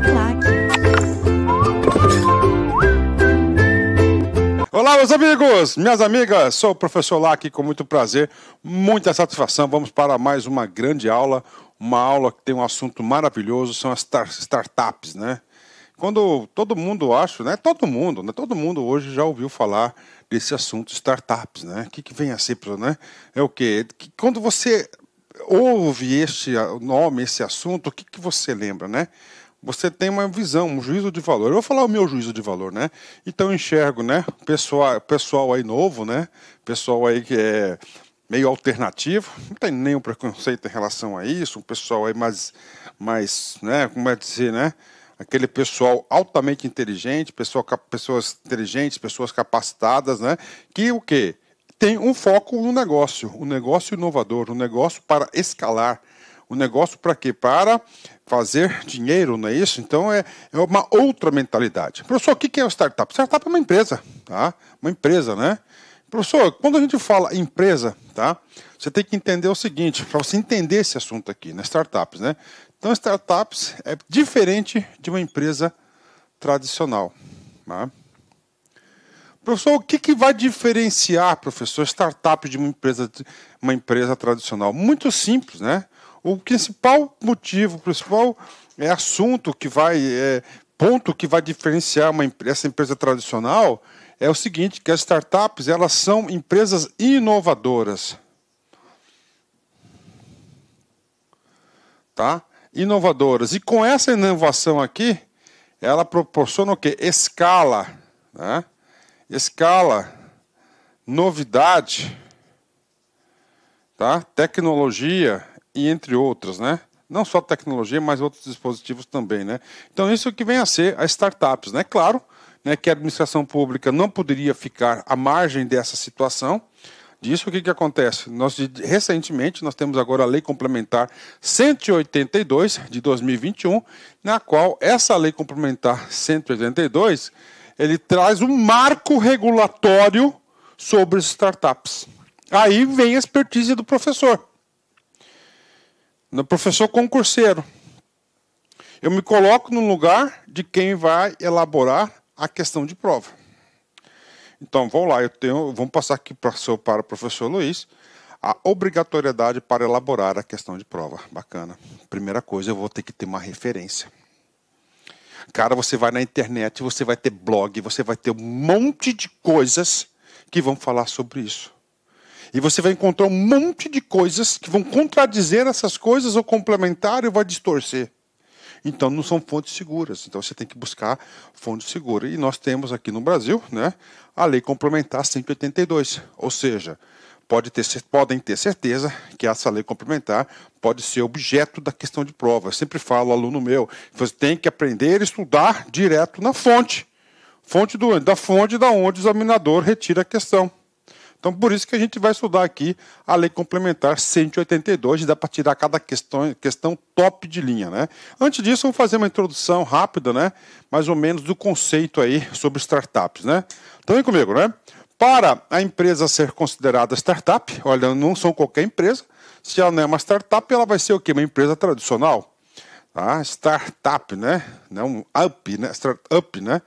Uniplac. Olá, meus amigos, minhas amigas, sou o professor Lac, com muito prazer, muita satisfação. Vamos para mais uma grande aula, uma aula que tem um assunto maravilhoso, são as startups, né? Quando todo mundo, acho, né? Todo mundo hoje já ouviu falar desse assunto, startups, né? O que vem a ser, né? É o quê? Quando você ouve este nome, esse assunto, o que você lembra, né? Você tem uma visão, um juízo de valor. Eu vou falar o meu juízo de valor, né? Então eu enxergo, né? Pessoal aí novo, né? Pessoal aí que é meio alternativo, não tem nenhum preconceito em relação a isso. Um pessoal aí mais, né? Como é dizer, né? Aquele pessoal altamente inteligente, pessoas inteligentes, pessoas capacitadas, né? Que o quê? Tem um foco no negócio, um negócio inovador, um negócio para escalar. Um negócio para quê? Para fazer dinheiro, não é isso? Então é uma outra mentalidade. Professor, o que é uma startup? Startup é uma empresa, tá? Uma empresa, né? Professor, quando a gente fala empresa, tá? Você tem que entender o seguinte, para você entender esse assunto aqui, né? Startups, né? Então, startups é diferente de uma empresa tradicional, tá? Professor, o que vai diferenciar, professor, startup de uma empresa tradicional? Muito simples, né? O principal motivo, o principal assunto que ponto que vai diferenciar essa empresa tradicional é o seguinte, que as startups, elas são empresas inovadoras. Tá? Inovadoras. E com essa inovação aqui, ela proporciona o quê? Escala, né? Escala, novidade, tá? Tecnologia e entre outras, né? Não só tecnologia, mas outros dispositivos também, né? Então isso que vem a ser as startups, né? Claro, né, que a administração pública não poderia ficar à margem dessa situação. Disso, o que acontece? Recentemente, nós temos agora a Lei Complementar 182 de 2021, na qual essa Lei Complementar 182, ele traz um marco regulatório sobre as startups. Aí vem a expertise do professor. No professor concurseiro. Eu me coloco no lugar de quem vai elaborar a questão de prova. Então, vamos lá, vamos passar aqui para o professor Luiz a obrigatoriedade para elaborar a questão de prova. Bacana. Primeira coisa, eu vou ter que ter uma referência. Cara, você vai na internet, você vai ter blog, você vai ter um monte de coisas que vão falar sobre isso. E você vai encontrar um monte de coisas que vão contradizer essas coisas ou complementar e vai distorcer. Então, não são fontes seguras. Então, você tem que buscar fonte segura. E nós temos aqui no Brasil, né, a Lei Complementar 182. Ou seja, podem ter certeza que essa lei complementar pode ser objeto da questão de prova. Eu sempre falo ao aluno meu, você tem que aprender a estudar direto na fonte. Da fonte da onde o examinador retira a questão. Então, por isso que a gente vai estudar aqui a Lei Complementar 182, e dá para tirar cada questão top de linha, né? Antes disso, vamos fazer uma introdução rápida, né? Mais ou menos do conceito aí sobre startups, né? Então, vem comigo, né? Para a empresa ser considerada startup, olha, não são qualquer empresa. Se ela não é uma startup, ela vai ser o quê? Uma empresa tradicional. Tá? Startup, né? Não up, né? Startup, né?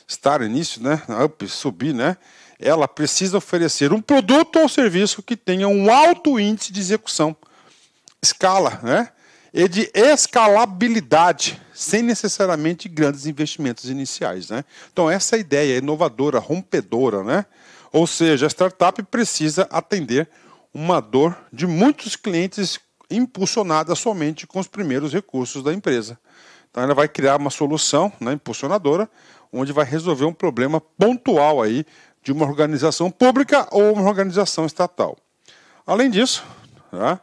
Estar início, né? Up, subir, né? Ela precisa oferecer um produto ou serviço que tenha um alto índice de execução, escala, né? E de escalabilidade, sem necessariamente grandes investimentos iniciais, né? Então, essa é a ideia inovadora, rompedora, né? Ou seja, a startup precisa atender uma dor de muitos clientes impulsionada somente com os primeiros recursos da empresa. Então, ela vai criar uma solução, né, impulsionadora, onde vai resolver um problema pontual aí de uma organização pública ou uma organização estatal. Além disso, tá,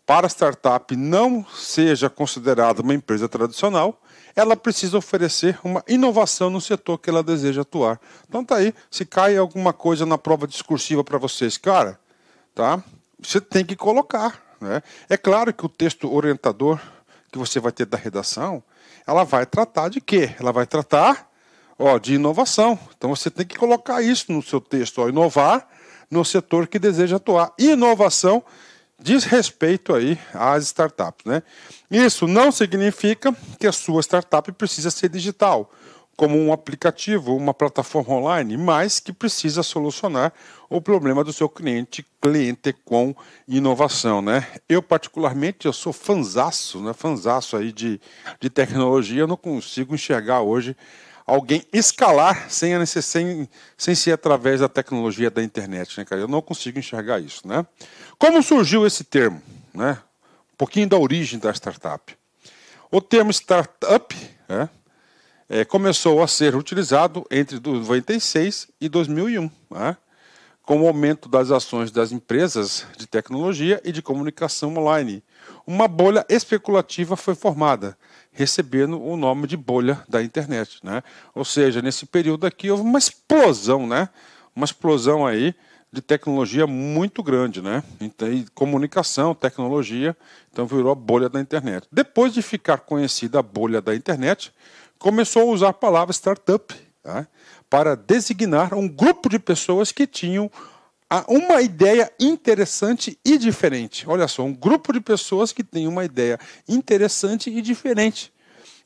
para a startup não seja considerada uma empresa tradicional, ela precisa oferecer uma inovação no setor que ela deseja atuar. Então tá aí, se cai alguma coisa na prova discursiva para vocês, cara, tá? Você tem que colocar, né? É claro que o texto orientador que você vai ter da redação, ela vai tratar de quê? Ela vai tratar de inovação. Então você tem que colocar isso no seu texto, inovar no setor que deseja atuar. Inovação diz respeito aí às startups, né? Isso não significa que a sua startup precisa ser digital, como um aplicativo, uma plataforma online, mas que precisa solucionar o problema do seu cliente com inovação, né? Eu, particularmente, eu sou fanzaço, né? Fanzaço aí de tecnologia, eu não consigo enxergar hoje alguém escalar sem ser através da tecnologia da internet, né, cara? Eu não consigo enxergar isso, né? Como surgiu esse termo, né? Um pouquinho da origem da startup. O termo startup, né, começou a ser utilizado entre 96 e 2001, né, com o aumento das ações das empresas de tecnologia e de comunicação online. Uma bolha especulativa foi formada, recebendo o nome de bolha da internet, né? Ou seja, nesse período aqui houve uma explosão, né? Uma explosão aí de tecnologia muito grande, né? Então, e comunicação, tecnologia, então virou a bolha da internet. Depois de ficar conhecida a bolha da internet, começou a usar a palavra startup, tá, para designar um grupo de pessoas que tinham uma ideia interessante e diferente. Olha só, um grupo de pessoas que tem uma ideia interessante e diferente,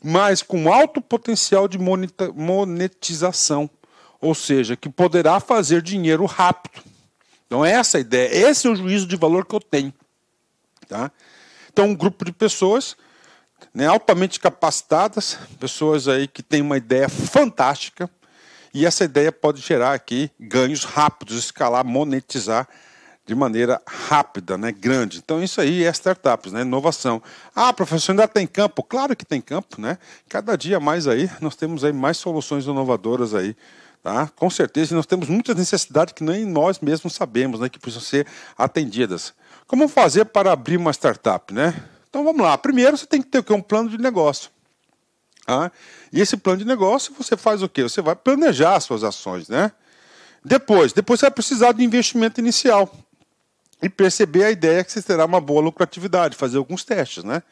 mas com alto potencial de monetização, ou seja, que poderá fazer dinheiro rápido. Então essa é a ideia, esse é o juízo de valor que eu tenho. Tá? Então um grupo de pessoas, né, altamente capacitadas, pessoas aí que têm uma ideia fantástica, e essa ideia pode gerar aqui ganhos rápidos, escalar, monetizar de maneira rápida, né, grande. Então isso aí é startups, né, inovação. Ah, professor, ainda tem campo? Claro que tem campo, né? Cada dia mais aí nós temos aí mais soluções inovadoras aí, tá? Com certeza, e nós temos muitas necessidades que nem nós mesmos sabemos, né, que precisam ser atendidas. Como fazer para abrir uma startup, né? Então vamos lá. Primeiro você tem que ter um plano de negócio. Ah, e esse plano de negócio você faz o quê? Você vai planejar as suas ações, né? Depois você vai precisar de investimento inicial e perceber a ideia que você terá uma boa lucratividade, fazer alguns testes, né?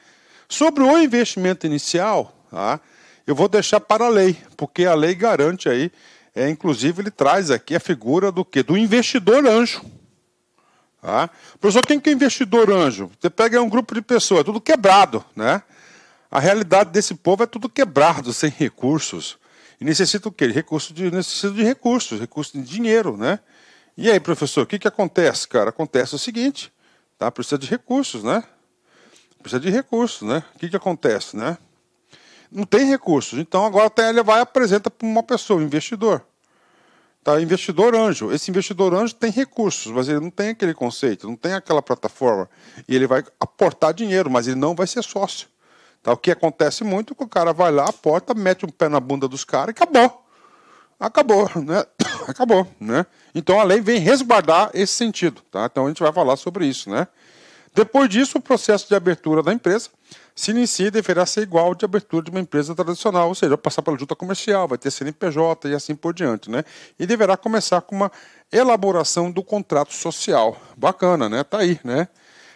Sobre o investimento inicial, tá, eu vou deixar para a lei, porque a lei garante aí, inclusive ele traz aqui a figura do quê? Do investidor anjo. Tá? Professor, quem que é investidor anjo? Você pega um grupo de pessoas, tudo quebrado, né? A realidade desse povo é tudo quebrado, sem recursos. E necessita o quê? Necessita de recursos de dinheiro, né? E aí, professor, o que acontece, cara? Acontece o seguinte, tá? Precisa de recursos, né? Precisa de recursos, né? O que acontece, né? Não tem recursos. Então, agora ele vai e apresenta para uma pessoa, um investidor. Tá? Investidor anjo. Esse investidor anjo tem recursos, mas ele não tem aquele conceito, não tem aquela plataforma. E ele vai aportar dinheiro, mas ele não vai ser sócio. Tá? O que acontece muito é que o cara vai lá, aporta, mete um pé na bunda dos caras e acabou. Acabou, né? Acabou, né? Então a lei vem resguardar esse sentido, tá? Então a gente vai falar sobre isso, né? Depois disso, o processo de abertura da empresa se inicia e deverá ser igual ao de abertura de uma empresa tradicional, ou seja, vai passar pela junta comercial, vai ter CNPJ e assim por diante, né? E deverá começar com uma elaboração do contrato social. Bacana, né? Tá aí, né?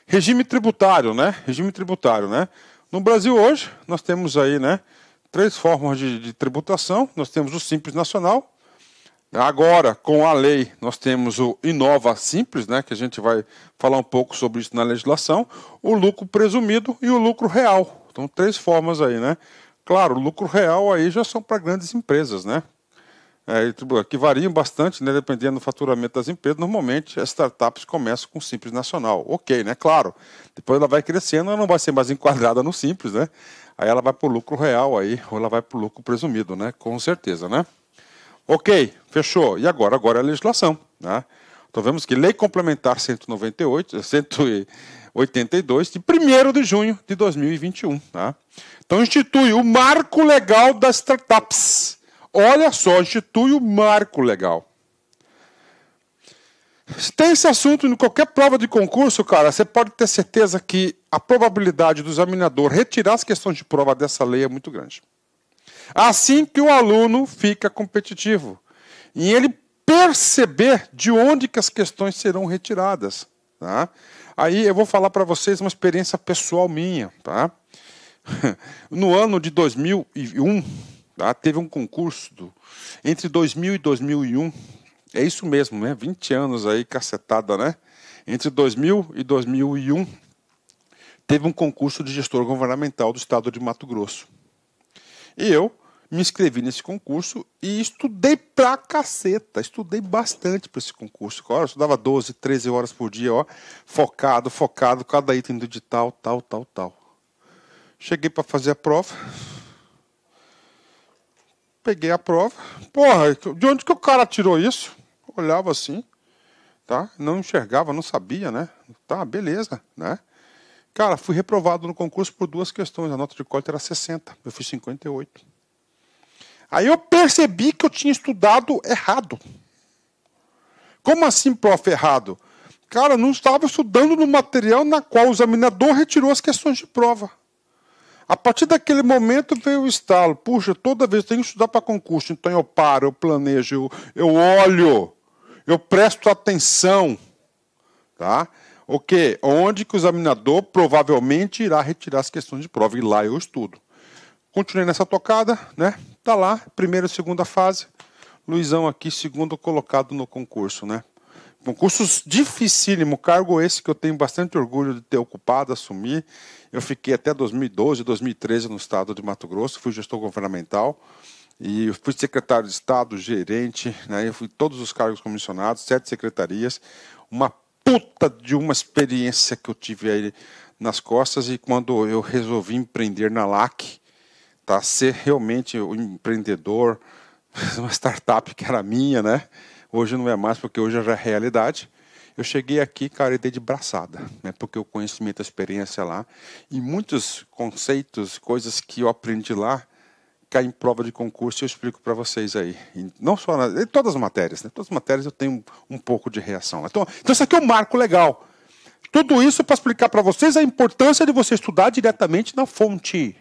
Regime tributário, né? Regime tributário, né? No Brasil hoje, nós temos aí, né, 3 formas de tributação. Nós temos o Simples Nacional. Agora, com a lei, nós temos o Inova Simples, né, que a gente vai falar um pouco sobre isso na legislação, o lucro presumido e o lucro real. Então, 3 formas aí, né? Claro, o lucro real aí já são para grandes empresas, né? Que variam bastante, né, dependendo do faturamento das empresas. Normalmente, as startups começam com o Simples Nacional. Ok, né? Claro. Depois ela vai crescendo, ela não vai ser mais enquadrada no Simples, né? Aí ela vai para o lucro real, aí, ou ela vai para o lucro presumido, né? Com certeza, né? Ok, fechou. E agora? Agora é a legislação, né? Então vemos que Lei Complementar 182, de 1º de junho de 2021. Tá? Então institui o Marco Legal das Startups. Olha só, institui o Marco Legal. Se tem esse assunto em qualquer prova de concurso, cara, você pode ter certeza que a probabilidade do examinador retirar as questões de prova dessa lei é muito grande. Assim que o aluno fica competitivo e ele perceber de onde que as questões serão retiradas. Tá? Aí eu vou falar para vocês uma experiência pessoal minha. Tá? No ano de 2001, tá? Teve um concurso entre 2000 e 2001. É isso mesmo, né? 20 anos aí, cacetada, né? Entre 2000 e 2001, teve um concurso de gestor governamental do estado de Mato Grosso. E eu me inscrevi nesse concurso e estudei pra caceta. Estudei bastante para esse concurso. Eu estudava 12, 13 horas por dia, ó, focado, cada item do edital, tal. Cheguei para fazer a prova. Peguei a prova. Porra, de onde que o cara tirou isso? Eu olhava assim, tá? Não enxergava, não sabia, né? Tá, beleza, né? Cara, fui reprovado no concurso por 2 questões. A nota de corte era 60, eu fiz 58. Aí eu percebi que eu tinha estudado errado. Como assim, prof, errado? Cara, não estava estudando no material na qual o examinador retirou as questões de prova. A partir daquele momento veio o estalo. Puxa, toda vez eu tenho que estudar para concurso, então eu paro, eu planejo, eu olho, eu presto atenção. Tá? O quê? Onde que o examinador provavelmente irá retirar as questões de prova. E lá eu estudo. Continuei nessa tocada, né? Tá lá, primeira e segunda fase. Luizão aqui, segundo colocado no concurso, né? Concursos dificílimo, cargo esse que eu tenho bastante orgulho de ter ocupado, assumir. Eu fiquei até 2012, 2013 no estado de Mato Grosso, fui gestor governamental e eu fui secretário de Estado, gerente, né? Eu fui todos os cargos comissionados, 7 secretarias, uma puta de uma experiência que eu tive aí nas costas. E quando eu resolvi empreender na LAC, tá, ser realmente o empreendedor, uma startup que era minha, né? Hoje não é mais, porque hoje já é realidade. Eu cheguei aqui, cara, e dei de braçada, né? Porque o conhecimento, a experiência lá, e muitos conceitos, coisas que eu aprendi lá, caem em prova de concurso, eu explico para vocês aí. E não só em todas as matérias, né? Todas as matérias eu tenho um pouco de reação. Então isso aqui é um marco legal. Tudo isso para explicar para vocês a importância de você estudar diretamente na fonte.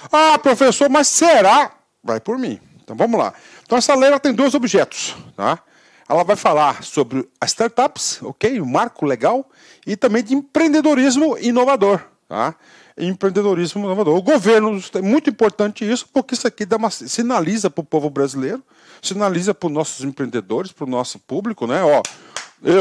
Ah, professor, mas será? Vai por mim. Então vamos lá. Então essa lei ela tem 2 objetos, tá? Ela vai falar sobre as startups, ok? Um marco legal, e também de empreendedorismo inovador, tá? Empreendedorismo inovador. O governo, é muito importante isso, porque isso aqui sinaliza para o povo brasileiro, sinaliza para os nossos empreendedores, para o nosso público, né? Ó,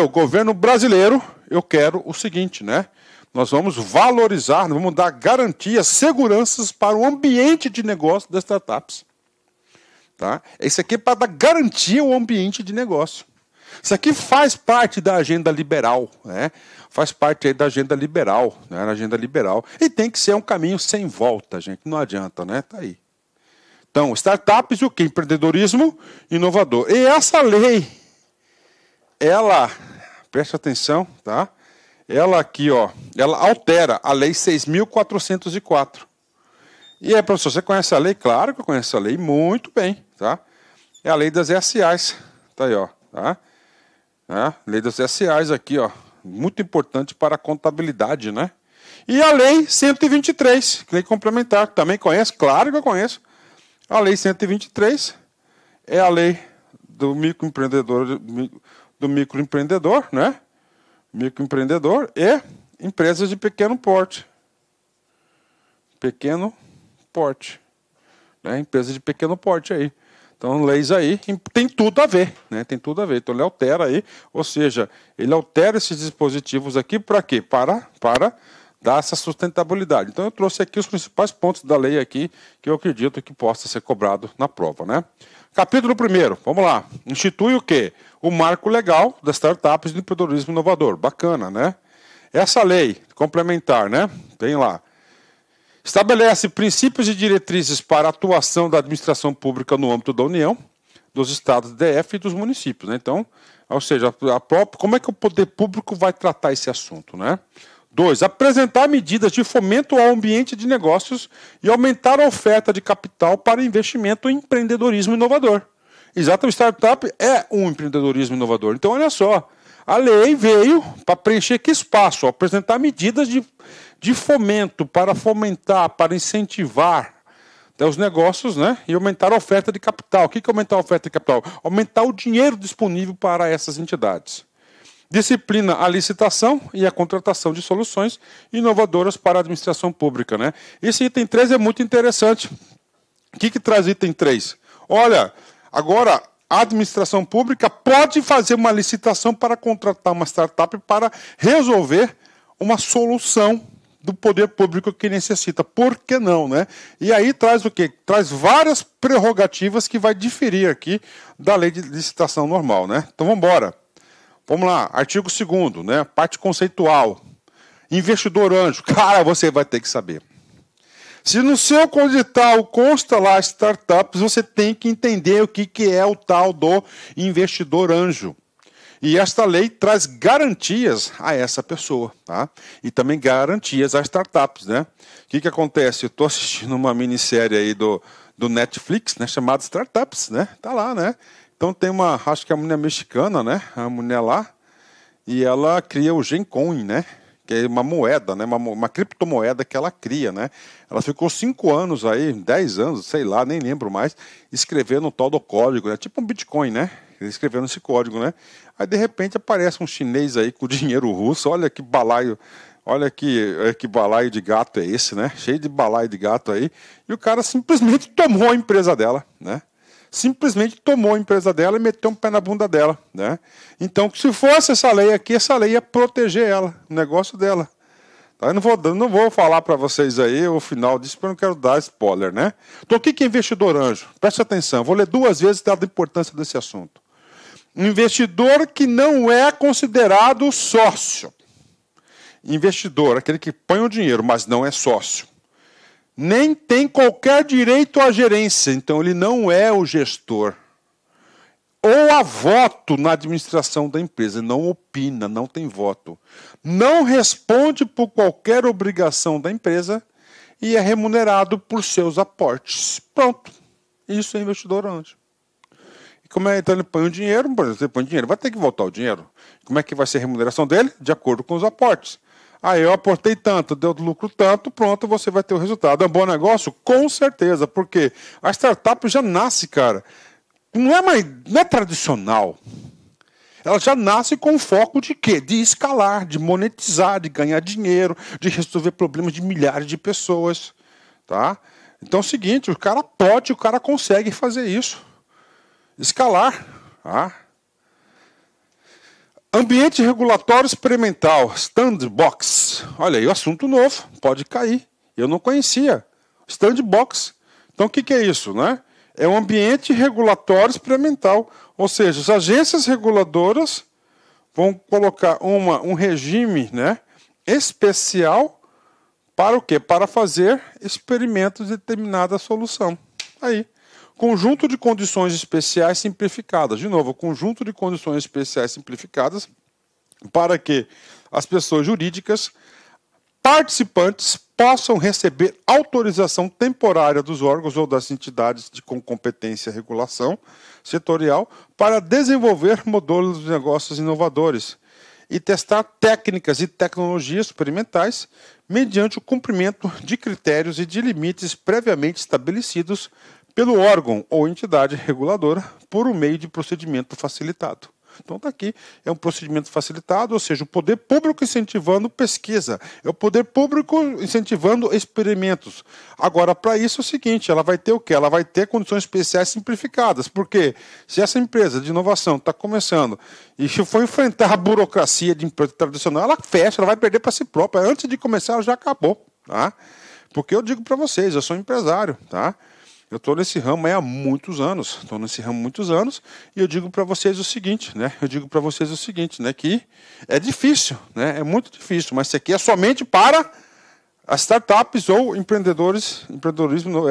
governo brasileiro, eu quero o seguinte, né? Nós vamos valorizar, vamos dar garantias, seguranças para o ambiente de negócio das startups. Tá? Isso aqui é para dar garantia ao ambiente de negócio. Isso aqui faz parte da agenda liberal, né? Faz parte aí da agenda liberal, né? A agenda liberal. E tem que ser um caminho sem volta, gente. Não adianta, né? Tá aí. Então, startups e o quê? Empreendedorismo inovador. E essa lei, ela, preste atenção, tá? Ela aqui, ó, ela altera a lei 6.404. E aí, professor, você conhece a lei? Claro que eu conheço a lei muito bem, tá? É a lei das SAs, tá aí, ó, tá? Lei das SAs aqui, ó, muito importante para a contabilidade, né? E a lei 123, lei complementar, também conhece? Claro que eu conheço. A lei 123 é a lei do microempreendedor, né? Microempreendedor e empresas de pequeno porte. Pequeno porte, né? Empresa de pequeno porte aí. Então, leis aí tem tudo a ver, né? Tem tudo a ver. Então, ele altera aí, ou seja, ele altera esses dispositivos aqui para quê? Para dar essa sustentabilidade. Então, eu trouxe aqui os principais pontos da lei aqui que eu acredito que possa ser cobrado na prova, né? Capítulo 1º, vamos lá. Institui o quê? O marco legal das startups de empreendedorismo inovador. Bacana, né? Essa lei complementar, né? Tem lá. Estabelece princípios e diretrizes para a atuação da administração pública no âmbito da União, dos estados DF e dos municípios, né? Então, ou seja, como é que o poder público vai tratar esse assunto, né? 2. Apresentar medidas de fomento ao ambiente de negócios e aumentar a oferta de capital para investimento em empreendedorismo inovador. Exato, o startup é um empreendedorismo inovador. Então, olha só, a lei veio para preencher que espaço, apresentar medidas de fomento, para fomentar, para incentivar os negócios, né? E aumentar a oferta de capital. O que é aumentar a oferta de capital? Aumentar o dinheiro disponível para essas entidades. Disciplina a licitação e a contratação de soluções inovadoras para a administração pública, né? Esse item 3 é muito interessante. O que traz item 3? Olha, agora a administração pública pode fazer uma licitação para contratar uma startup para resolver uma solução do poder público que necessita. Por que não, né? E aí traz o quê? Traz várias prerrogativas que vai diferir aqui da lei de licitação normal, né? Então vamos embora. Vamos lá, artigo 2º, né? Parte conceitual. Investidor anjo. Cara, você vai ter que saber. Se no seu edital consta lá startups, você tem que entender o que é o tal do investidor anjo. E esta lei traz garantias a essa pessoa, tá? E também garantias às startups, né? O que acontece? Eu estou assistindo uma minissérie aí do Netflix, né? Chamada Startups, né? Tá lá, né? Então tem uma, acho que é a mulher mexicana, né? A mulher lá, e ela cria o Gencoin, né? Que é uma moeda, né? Uma criptomoeda que ela cria, né? Ela ficou 5 anos aí, 10 anos, sei lá, nem lembro mais, escrevendo o tal do código, né? Tipo um Bitcoin, né? Escrevendo esse código, né? Aí de repente aparece um chinês aí com dinheiro russo, olha que balaio, olha que balaio de gato é esse, né? Cheio de balaio de gato aí, e o cara simplesmente tomou a empresa dela, né? Simplesmente tomou a empresa dela e meteu um pé na bunda dela, né? Então, se fosse essa lei aqui, essa lei ia proteger ela, o negócio dela. Tá? Eu não vou falar para vocês aí o final disso, porque eu não quero dar spoiler, né? Então, o que é investidor anjo? Preste atenção, vou ler 2 vezes dada a importância desse assunto. Investidor que não é considerado sócio. Investidor, aquele que põe o dinheiro, mas não é sócio. Nem tem qualquer direito à gerência, então ele não é o gestor. Ou a voto na administração da empresa, não opina, não tem voto. Não responde por qualquer obrigação da empresa e é remunerado por seus aportes. Pronto, isso é investidor anjo. E como é, então ele põe o dinheiro, por exemplo, ele põe o dinheiro, vai ter que voltar o dinheiro. Como é que vai ser a remuneração dele? De acordo com os aportes. Aí eu aportei tanto, deu lucro tanto, pronto, você vai ter o resultado. É um bom negócio? Com certeza, porque a startup já nasce, cara, não é tradicional. Ela já nasce com foco de quê? De escalar, de monetizar, de ganhar dinheiro, de resolver problemas de milhares de pessoas. Tá? Então é o seguinte, o cara consegue fazer isso. Escalar. Tá? Ambiente regulatório experimental, Sandbox. Olha aí, o assunto novo, pode cair. Eu não conhecia. Sandbox. Então o que é isso, né? É um ambiente regulatório experimental. Ou seja, as agências reguladoras vão colocar um regime, né, especial para o quê? Para fazer experimentos de determinada solução. Aí. Conjunto de condições especiais simplificadas. De novo, conjunto de condições especiais simplificadas para que as pessoas jurídicas participantes possam receber autorização temporária dos órgãos ou das entidades com competência e regulação setorial para desenvolver modelos de negócios inovadores e testar técnicas e tecnologias experimentais mediante o cumprimento de critérios e de limites previamente estabelecidos pelo órgão ou entidade reguladora por um meio de procedimento facilitado. Então está aqui, é um procedimento facilitado, ou seja, o poder público incentivando pesquisa, é o poder público incentivando experimentos. Agora, para isso é o seguinte, ela vai ter o quê? Ela vai ter condições especiais simplificadas, porque se essa empresa de inovação está começando e se for enfrentar a burocracia de empresa tradicional, ela fecha, ela vai perder para si própria. Antes de começar, ela já acabou. Tá? Porque eu digo para vocês, eu sou empresário, tá? Eu estou nesse ramo há muitos anos, e eu digo para vocês o seguinte, né? Que é difícil, né? É muito difícil, mas isso aqui é somente para as startups ou empreendedorismo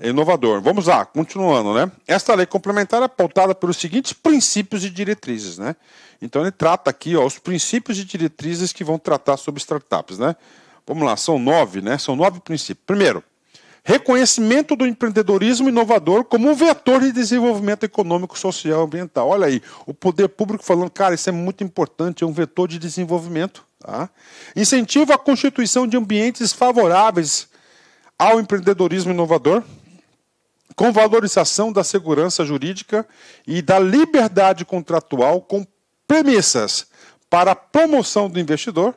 inovador. Vamos lá, continuando, né? Esta lei complementar é pautada pelos seguintes princípios e diretrizes, né? Então ele trata aqui, ó, os princípios e diretrizes que vão tratar sobre startups, né? Vamos lá, são 9, né? São 9 princípios. Primeiro, reconhecimento do empreendedorismo inovador como um vetor de desenvolvimento econômico, social e ambiental. Olha aí, o poder público falando, cara, isso é muito importante, é um vetor de desenvolvimento. Tá? Incentiva a constituição de ambientes favoráveis ao empreendedorismo inovador, com valorização da segurança jurídica e da liberdade contratual, com premissas para a promoção do investidor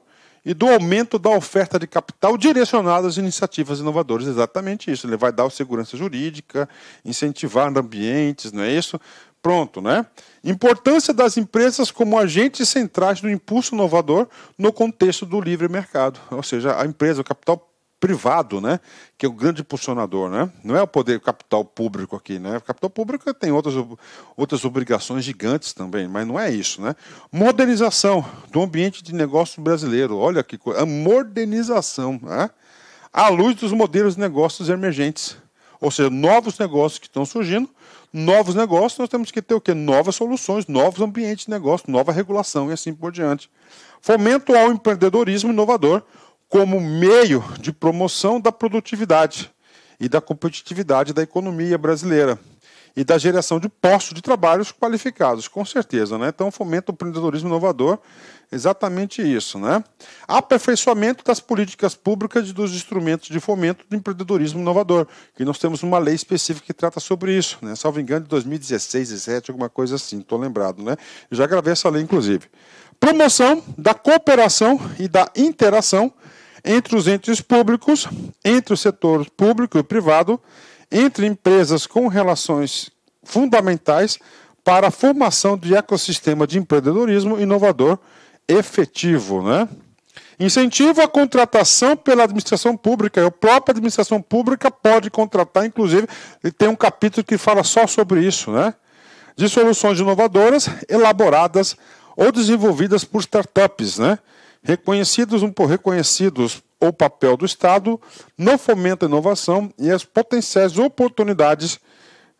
e do aumento da oferta de capital direcionada às iniciativas inovadoras. Exatamente isso. Ele vai dar segurança jurídica, incentivar ambientes, não é isso? pronto, né? Importância das empresas como agentes centrais do impulso inovador no contexto do livre mercado. Ou seja, a empresa, o capital privado, né, que é o grande impulsionador, né? Não é o poder capital público aqui, né? O capital público tem outras obrigações gigantes também, mas não é isso, né? Modernização do ambiente de negócio brasileiro. Olha que coisa, a modernização, né? À luz dos modelos de negócios emergentes. Ou seja, novos negócios que estão surgindo, novos negócios, nós temos que ter o quê? Novas soluções, novos ambientes de negócio, nova regulação e assim por diante. Fomento ao empreendedorismo inovador como meio de promoção da produtividade e da competitividade da economia brasileira e da geração de postos de trabalho qualificados, com certeza, né? Então, fomenta o empreendedorismo inovador, exatamente isso, né? Aperfeiçoamento das políticas públicas e dos instrumentos de fomento do empreendedorismo inovador, que nós temos uma lei específica que trata sobre isso, né? Salvo engano, de 2016, 2017, alguma coisa assim, estou lembrado, né? Eu já gravei essa lei, inclusive. Promoção da cooperação e da interação entre os entes públicos, entre o setor público e privado, entre empresas com relações fundamentais para a formação de ecossistema de empreendedorismo inovador efetivo, né? Incentivo à contratação pela administração pública. A própria administração pública pode contratar, inclusive, e tem um capítulo que fala só sobre isso, né? De soluções inovadoras elaboradas ou desenvolvidas por startups, né? Reconhecidos o papel do Estado no fomento à inovação e as potenciais oportunidades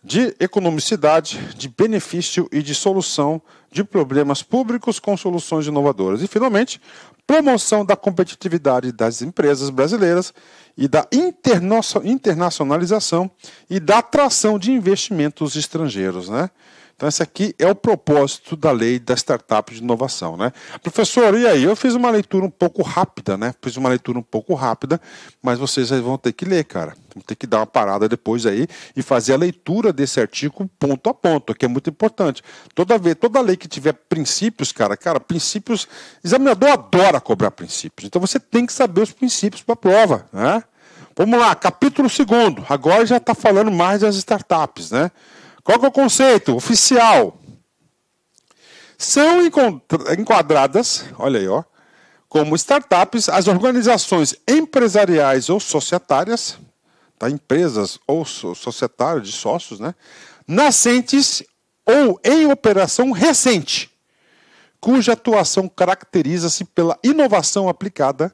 de economicidade, de benefício e de solução de problemas públicos com soluções inovadoras. E, finalmente, promoção da competitividade das empresas brasileiras e da internacionalização e da atração de investimentos estrangeiros, né? Então, esse aqui é o propósito da lei da startup de inovação, né? Professor, e aí? Eu fiz uma leitura um pouco rápida, né? Mas vocês vão ter que ler, cara. Vão ter que dar uma parada depois aí e fazer a leitura desse artigo ponto a ponto, que é muito importante. Toda lei que tiver princípios, cara, princípios, examinador adora cobrar princípios. Então, você tem que saber os princípios para a prova, né? Vamos lá, capítulo 2º. Agora já está falando mais das startups, né? Qual que é o conceito oficial? São enquadradas, olha aí, ó, como startups as organizações empresariais ou societárias, tá? Empresas ou societárias de sócios, né? Nascentes ou em operação recente, cuja atuação caracteriza-se pela inovação aplicada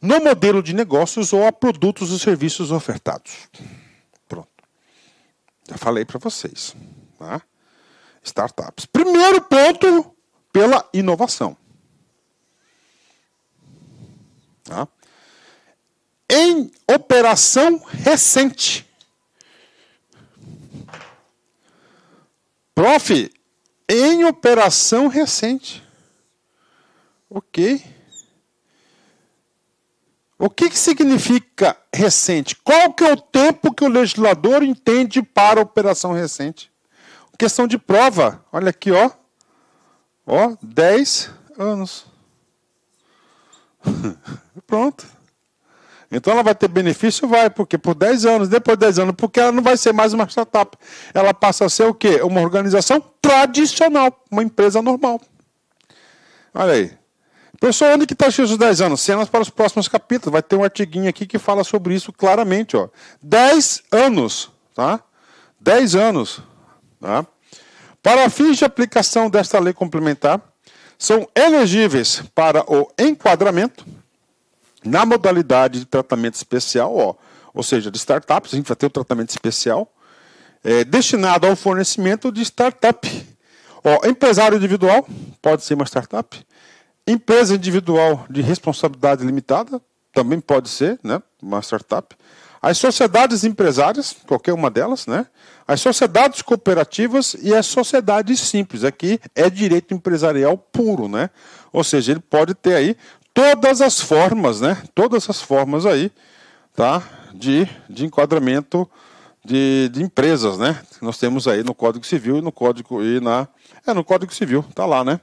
no modelo de negócios ou a produtos e serviços ofertados. Já falei para vocês, tá? Startups. Primeiro ponto, pela inovação. Tá? Em operação recente. Prof, em operação recente. Ok. O que significa recente? Qual que é o tempo que o legislador entende para a operação recente? Questão de prova. Olha aqui, ó. 10 anos. Pronto. Então ela vai ter benefício? Vai. Porque por 10 anos, depois de 10 anos, porque ela não vai ser mais uma startup. Ela passa a ser o quê? Uma organização tradicional, uma empresa normal. Olha aí. Professor, onde que está escrito os 10 anos? Cenas para os próximos capítulos. Vai ter um artiguinho aqui que fala sobre isso claramente. Ó. 10 anos. Tá? 10 anos. Tá? Para fins de aplicação desta lei complementar, são elegíveis para o enquadramento na modalidade de tratamento especial, ó, ou seja, de startups, a gente vai ter o tratamento especial, destinado ao fornecimento de startup. Ó, empresário individual, pode ser uma startup. Empresa individual de responsabilidade limitada, também pode ser, né, uma startup. As sociedades empresárias, qualquer uma delas, né? As sociedades cooperativas e as sociedades simples. Aqui é direito empresarial puro, né? Ou seja, ele pode ter aí todas as formas, né? Todas as formas aí, tá? De enquadramento de empresas, né? Nós temos aí no Código Civil e no Código no Código Civil, tá lá, né?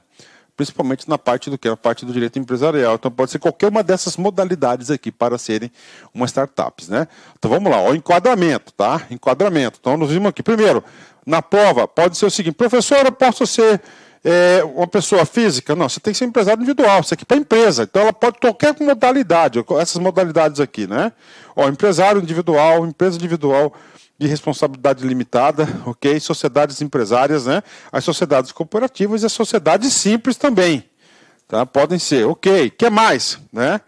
Principalmente na parte do que? Na parte do direito empresarial. Então pode ser qualquer uma dessas modalidades aqui para serem uma startup, né? Então vamos lá, o enquadramento, tá? Enquadramento. Então nós vimos aqui, primeiro, na prova pode ser o seguinte: professor, eu posso ser uma pessoa física? Não, você tem que ser empresário individual. Isso aqui é para empresa. Então ela pode qualquer modalidade, essas modalidades aqui, né? Ó, empresário individual, empresa individual de responsabilidade limitada, ok? Sociedades empresárias, né? As sociedades cooperativas e as sociedades simples também, tá? Podem ser, ok? O que mais, né?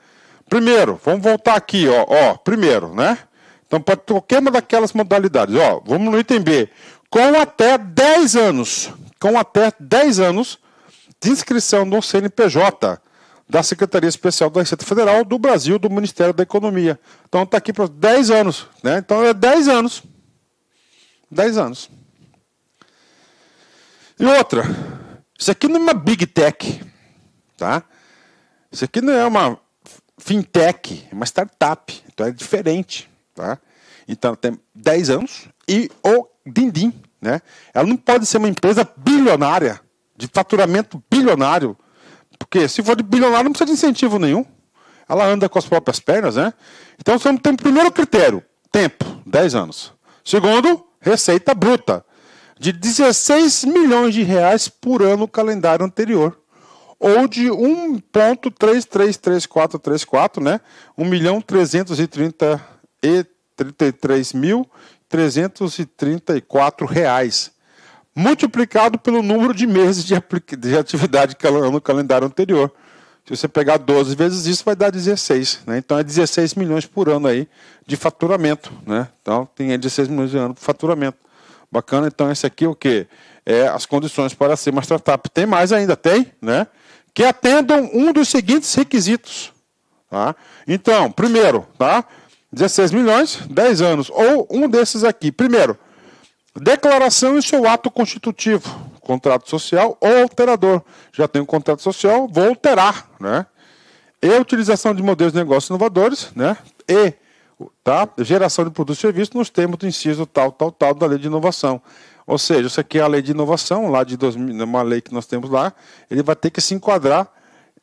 Primeiro, vamos voltar aqui, ó, primeiro, né? Então pode ter qualquer uma daquelas modalidades, ó. Vamos no item B, com até 10 anos, de inscrição no CNPJ da Secretaria Especial da Receita Federal do Brasil, do Ministério da Economia. Então está aqui para 10 anos, né? Então é 10 anos. 10 anos. E outra, isso aqui não é uma Big Tech, tá? Isso aqui não é uma fintech, é uma startup, então é diferente, tá? Então tem 10 anos e o din-din, né? Ela não pode ser uma empresa bilionária, de faturamento bilionário, porque se for de bilionário não precisa de incentivo nenhum. Ela anda com as próprias pernas, né? Então você tem o primeiro critério, tempo, 10 anos. Segundo, receita bruta, de 16 milhões de reais por ano no calendário anterior. Ou de 1,333434, né? 1.333.334 reais. Multiplicado pelo número de meses de atividade no calendário anterior. Se você pegar 12 vezes isso, vai dar 16. Né? Então é 16 milhões por ano aí de faturamento. Né? Então tem 16 milhões de ano de faturamento. Bacana, então esse aqui é o quê? É as condições para ser uma startup. Tem mais ainda, tem, né? Que atendam um dos seguintes requisitos. Tá? Então, primeiro, tá? 16 milhões, 10 anos. Ou um desses aqui. Primeiro, declaração em seu ato constitutivo, contrato social ou alterador. Já tenho um contrato social, vou alterar, né? E utilização de modelos de negócios inovadores, né? E geração de produtos e serviços nos termos do inciso tal da lei de inovação. Ou seja, isso aqui é a lei de inovação, lá de 2000, uma lei que nós temos lá, ele vai ter que se enquadrar,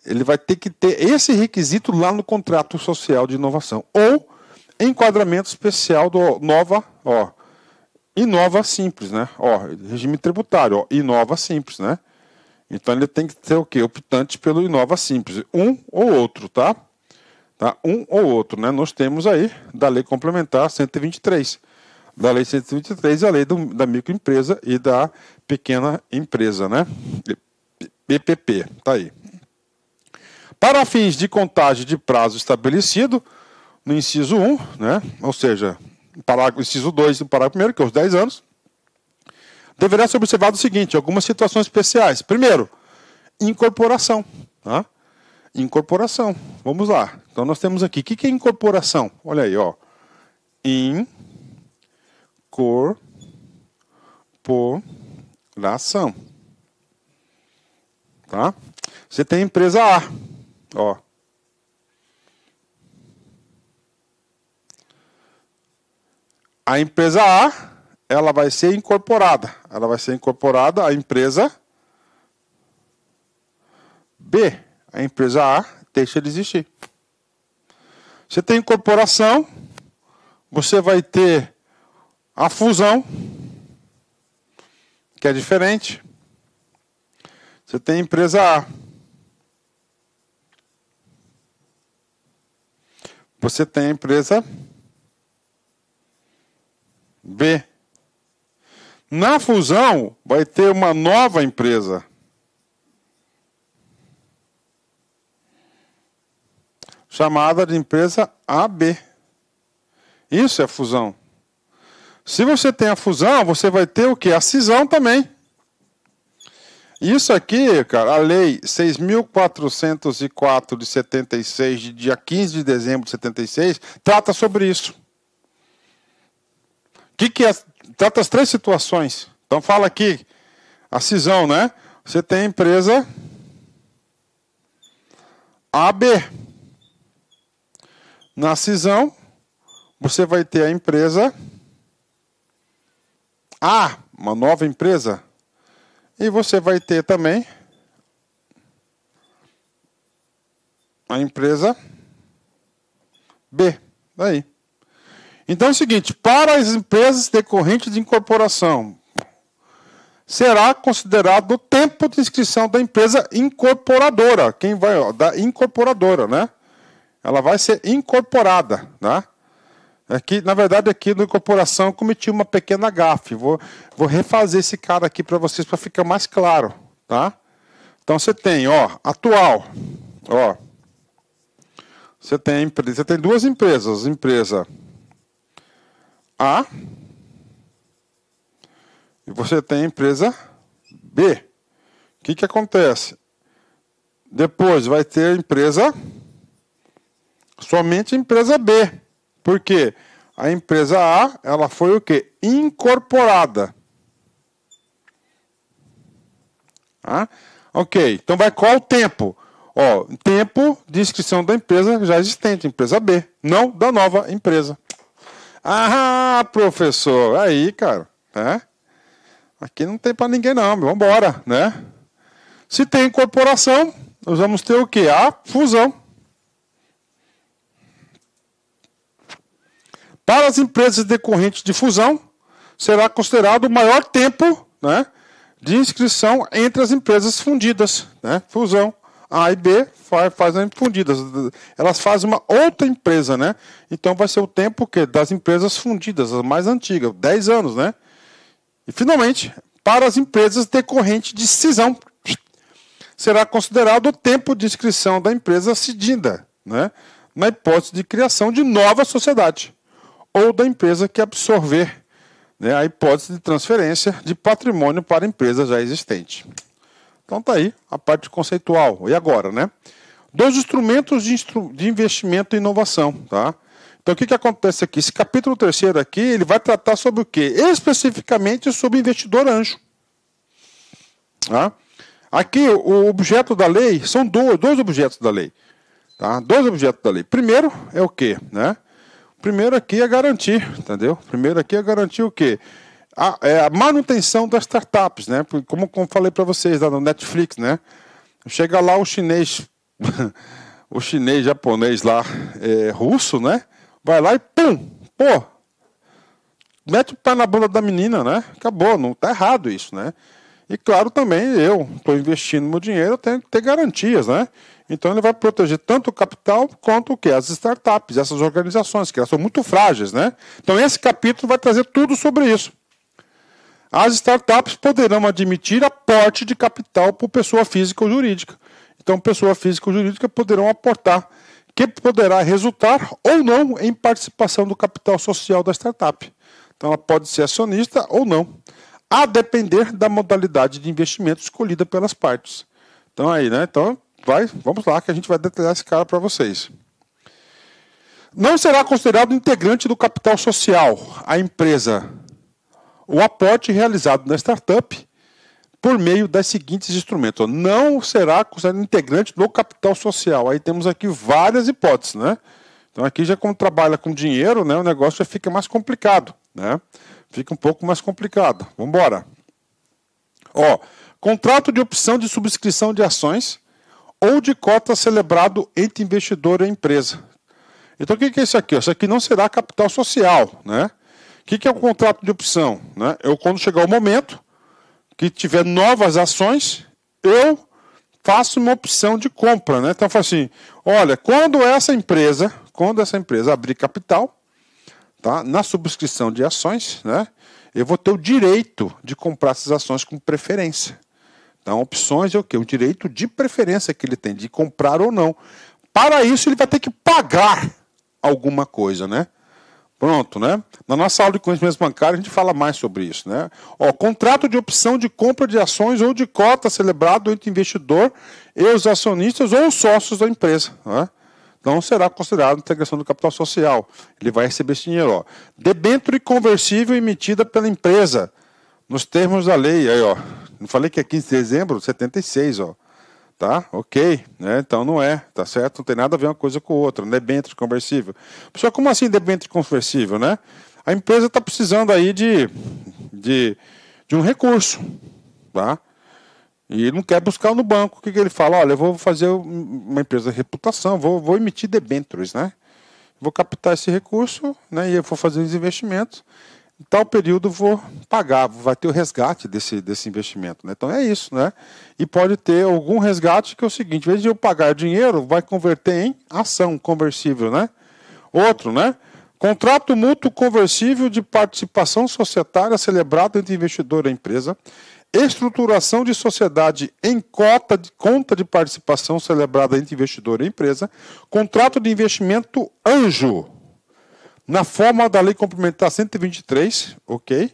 ele vai ter que ter esse requisito lá no contrato social de inovação. Ou enquadramento especial do Inova Simples, né? Regime tributário, Inova Simples, né? Então ele tem que ter o quê? Optante pelo Inova Simples. Um ou outro, tá? Um ou outro, né? Nós temos aí da Lei Complementar 123. Da Lei 123 e a Lei da Microempresa e da Pequena Empresa, né? PPP, tá aí. Para fins de contagem de prazo estabelecido, no inciso 1, né? Ou seja, inciso 2 do parágrafo 1º, que é os 10 anos, deverá ser observado o seguinte: algumas situações especiais. Primeiro, incorporação. Tá? Incorporação. Vamos lá. Então nós temos aqui. O que é incorporação? Olha aí, ó. Incorporação. Tá? Você tem a empresa A. Ó. A empresa A, ela vai ser incorporada. Ela vai ser incorporada à empresa B. A empresa A deixa de existir. Você tem incorporação, você vai ter a fusão, que é diferente. Você tem a empresa A. Você tem a empresa B. Na fusão, vai ter uma nova empresa. Chamada de empresa AB. Isso é fusão. Se você tem a fusão, você vai ter o quê? A cisão também. Isso aqui, cara, a lei 6.404 de 76, de dia 15 de dezembro de 76, trata sobre isso. Trata as três situações. Então fala aqui, a cisão, né? Você tem a empresa AB. Na cisão, você vai ter a empresa A, uma nova empresa. E você vai ter também a empresa B. Daí. Então é o seguinte, para as empresas decorrentes de incorporação, será considerado o tempo de inscrição da empresa incorporadora. Quem vai, ó, da incorporadora, né? Ela vai ser incorporada, né? Aqui, na verdade, aqui na incorporação eu cometi uma pequena gafe. Vou refazer esse cara aqui para vocês para ficar mais claro, tá? Então você tem, ó, atual, ó. Você tem duas empresas, empresa A e você tem a empresa B. O que acontece? Depois vai ter a empresa, somente a empresa B. Por quê? A empresa A, ela foi o quê? Incorporada. Ah? Ok, então vai qual o tempo? Ó, tempo de inscrição da empresa já existente, empresa B, não da nova empresa. Ah, professor, aí, cara, né? Aqui não tem para ninguém não, vamos embora, né? Se tem incorporação, nós vamos ter o quê? A fusão. Para as empresas decorrentes de fusão, será considerado o maior tempo, né, de inscrição entre as empresas fundidas, né? Fusão. A e B fazem fundidas. Elas fazem uma outra empresa, né? Então vai ser o tempo que das empresas fundidas, as mais antigas, 10 anos, né? E finalmente, para as empresas decorrentes de cisão, será considerado o tempo de inscrição da empresa cidida, né? Na hipótese de criação de nova sociedade, ou da empresa que absorver, né, a hipótese de transferência de patrimônio para a empresa já existente. Então tá aí a parte conceitual. E agora, né? Dois instrumentos de investimento e inovação, tá? Então o que acontece aqui? Esse capítulo 3º aqui, ele vai tratar sobre o quê? Especificamente sobre investidor anjo. Tá? Aqui o objeto da lei, são dois objetos da lei. Tá? Dois objetos da lei. Primeiro é o quê? Né? Primeiro aqui é garantir, entendeu? Primeiro aqui é garantir o quê? A manutenção das startups, né? Como falei para vocês lá no Netflix, né? Chega lá o chinês, o chinês, japonês lá, russo, né? Vai lá e pum, pô, mete o pé na bunda da menina, né? Acabou, não tá errado isso, né? E claro também eu estou investindo meu dinheiro, eu tenho que ter garantias, né? Então ele vai proteger tanto o capital quanto o quê? As startups, essas organizações, que elas são muito frágeis, né? Então esse capítulo vai trazer tudo sobre isso. As startups poderão admitir aporte de capital por pessoa física ou jurídica. Então, pessoa física ou jurídica poderão aportar, que poderá resultar ou não em participação do capital social da startup. Então, ela pode ser acionista ou não, a depender da modalidade de investimento escolhida pelas partes. Então, aí, né? Então, vamos lá que a gente vai detalhar esse cara para vocês. Não será considerado integrante do capital social a empresa o aporte realizado na startup por meio das seguintes instrumentos. Não será considerado integrante do capital social. Aí temos aqui várias hipóteses, né? Então aqui já como trabalha com dinheiro, né, o negócio já fica mais complicado, né? Fica um pouco mais complicado. Vamos embora. Ó, contrato de opção de subscrição de ações ou de cota celebrado entre investidor e empresa. Então o que é isso aqui? Isso aqui não será capital social, né? O que é o contrato de opção? Né? Quando chegar o momento que tiver novas ações, eu faço uma opção de compra. Né? Então, eu falo assim, olha, quando essa empresa abrir capital, tá, na subscrição de ações, né, eu vou ter o direito de comprar essas ações com preferência. Então, opções é o quê? O direito de preferência que ele tem, de comprar ou não. Para isso, ele vai ter que pagar alguma coisa, né? Pronto, né? Na nossa aula de conhecimentos bancários, a gente fala mais sobre isso, né? Ó, contrato de opção de compra de ações ou de cota celebrado entre investidor e os acionistas ou os sócios da empresa, né? Então, será considerado integração do capital social. Ele vai receber esse dinheiro, ó. Debênture conversível emitida pela empresa, nos termos da lei, aí, ó. Não falei que é 15 de dezembro de 76, ó. Tá? Ok, né? Então não é, tá certo? Não tem nada a ver uma coisa com outra, debênture conversível. Pessoal, como assim debênture conversível, né? A empresa está precisando aí de um recurso, tá? E ele não quer buscar no banco. O que ele fala? Olha, eu vou fazer uma empresa de reputação, vou emitir debêntures, né? Vou captar esse recurso, né? E eu vou fazer os investimentos. em tal período vou pagar, vai ter o resgate desse investimento, né? Então é isso, né? E pode ter algum resgate que é o seguinte, em vez de eu pagar dinheiro, vai converter em ação conversível, né? Outro, né? Contrato mútuo conversível de participação societária celebrado entre investidor e empresa. Estruturação de sociedade em conta de participação celebrada entre investidor e empresa. Contrato de investimento anjo, na forma da Lei Complementar 123, ok?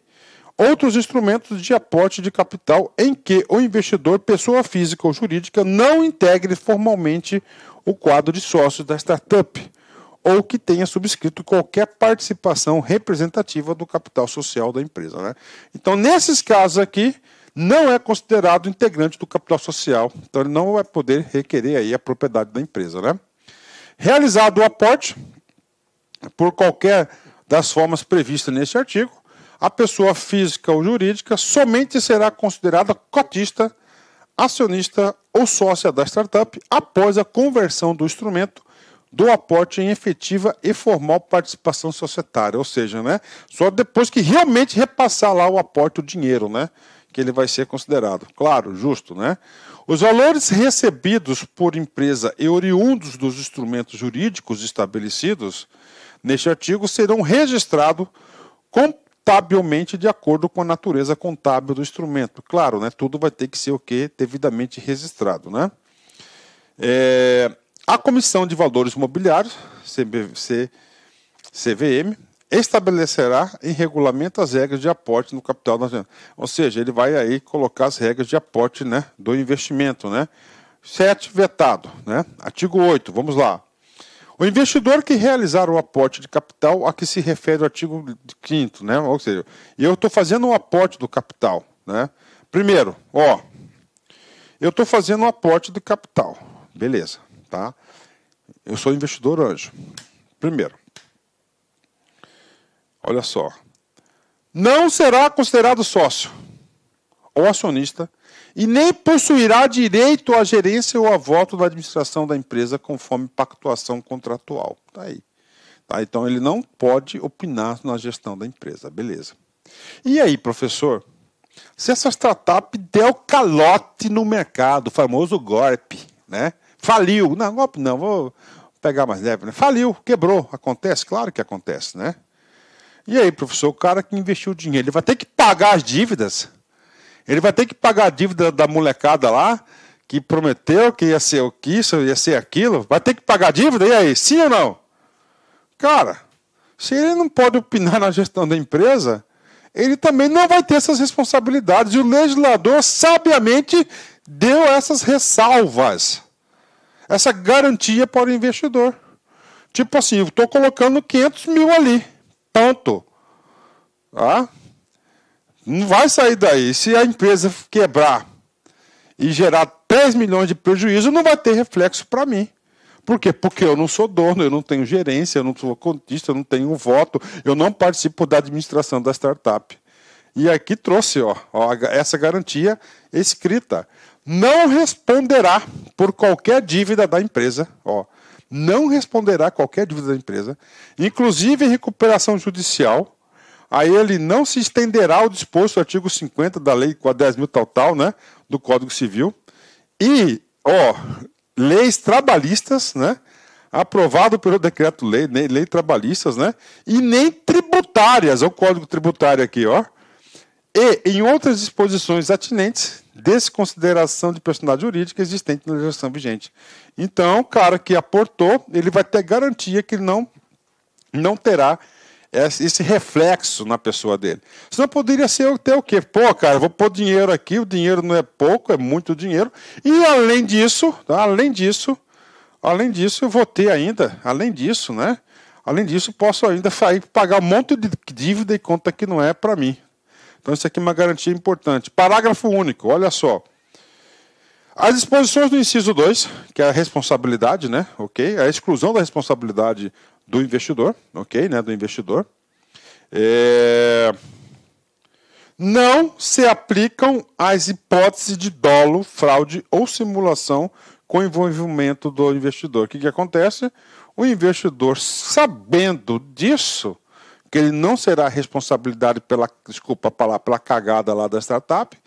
Outros instrumentos de aporte de capital em que o investidor, pessoa física ou jurídica, não integre formalmente o quadro de sócios da startup ou que tenha subscrito qualquer participação representativa do capital social da empresa, né? Então, nesses casos aqui, não é considerado integrante do capital social, então ele não vai poder requerer aí a propriedade da empresa, né? Realizado o aporte, por qualquer das formas previstas neste artigo, a pessoa física ou jurídica somente será considerada cotista, acionista ou sócia da startup após a conversão do instrumento do aporte em efetiva e formal participação societária, ou seja, né, só depois que realmente repassar lá o aporte, o dinheiro, né, que ele vai ser considerado. Claro, justo, né? Os valores recebidos por empresa e oriundos dos instrumentos jurídicos estabelecidos neste artigo serão registrados contabilmente de acordo com a natureza contábil do instrumento. Claro, né, tudo vai ter que ser o quê? Devidamente registrado, né? A Comissão de Valores Mobiliários, CVM, estabelecerá em regulamento as regras de aporte no capital nacional. Ou seja, ele vai aí colocar as regras de aporte, né, do investimento, né? 7, vetado, né? Artigo 8, vamos lá. O investidor que realizar o aporte de capital a que se refere o artigo 5º, né? Ou seja, eu estou fazendo um aporte do capital, né? Primeiro, eu estou fazendo um aporte do capital, beleza, tá? Eu sou investidor anjo. Primeiro, olha só, não será considerado sócio ou acionista e nem possuirá direito à gerência ou a voto da administração da empresa conforme pactuação contratual. Tá aí. Tá? Então ele não pode opinar na gestão da empresa, beleza. E aí, professor, se essa startup deu calote no mercado, o famoso golpe, né? Faliu, não, golpe não, vou pegar mais leve, né? Faliu, quebrou, acontece? Claro que acontece, né? E aí, professor, o cara que investiu dinheiro, ele vai ter que pagar as dívidas? Ele vai ter que pagar a dívida da molecada lá, que prometeu que ia ser o que isso, ia ser aquilo? Vai ter que pagar a dívida? E aí, sim ou não? Cara, se ele não pode opinar na gestão da empresa, ele também não vai ter essas responsabilidades. E o legislador, sabiamente, deu essas ressalvas, essa garantia para o investidor. Tipo assim, eu estou colocando 500 mil ali, ponto. Tá? Não vai sair daí. Se a empresa quebrar e gerar 3 milhões de prejuízo, não vai ter reflexo para mim. Por quê? Porque eu não sou dono, eu não tenho gerência, eu não sou contista, eu não tenho voto, eu não participo da administração da startup. E aqui trouxe essa garantia escrita. Não responderá por qualquer dívida da empresa. Não responderá qualquer dívida da empresa, inclusive em recuperação judicial. Aí ele não se estenderá ao disposto do artigo 50 da lei 10.000 tal, né, do Código Civil. E, leis trabalhistas, né, aprovado pelo decreto-lei, lei trabalhistas, né, e nem tributárias, o Código Tributário aqui, e em outras disposições atinentes, desconsideração de personalidade jurídica existente na legislação vigente. Então, o cara que aportou, ele vai ter garantia que ele não terá esse reflexo na pessoa dele. Senão poderia ser até o quê? Pô, cara, vou pôr dinheiro aqui, o dinheiro não é pouco, é muito dinheiro. E além disso, eu vou ter ainda, além disso, né? Além disso, posso ainda pagar um monte de dívida e conta que não é para mim. Então isso aqui é uma garantia importante. Parágrafo único, olha só. As disposições do inciso 2, que é a responsabilidade, né? Ok? A exclusão da responsabilidade do investidor, ok, né, do investidor, não se aplicam às hipóteses de dolo, fraude ou simulação com envolvimento do investidor. O que acontece? O investidor, sabendo disso, que ele não será responsabilidade pela, desculpa a palavra, pela cagada lá da startup,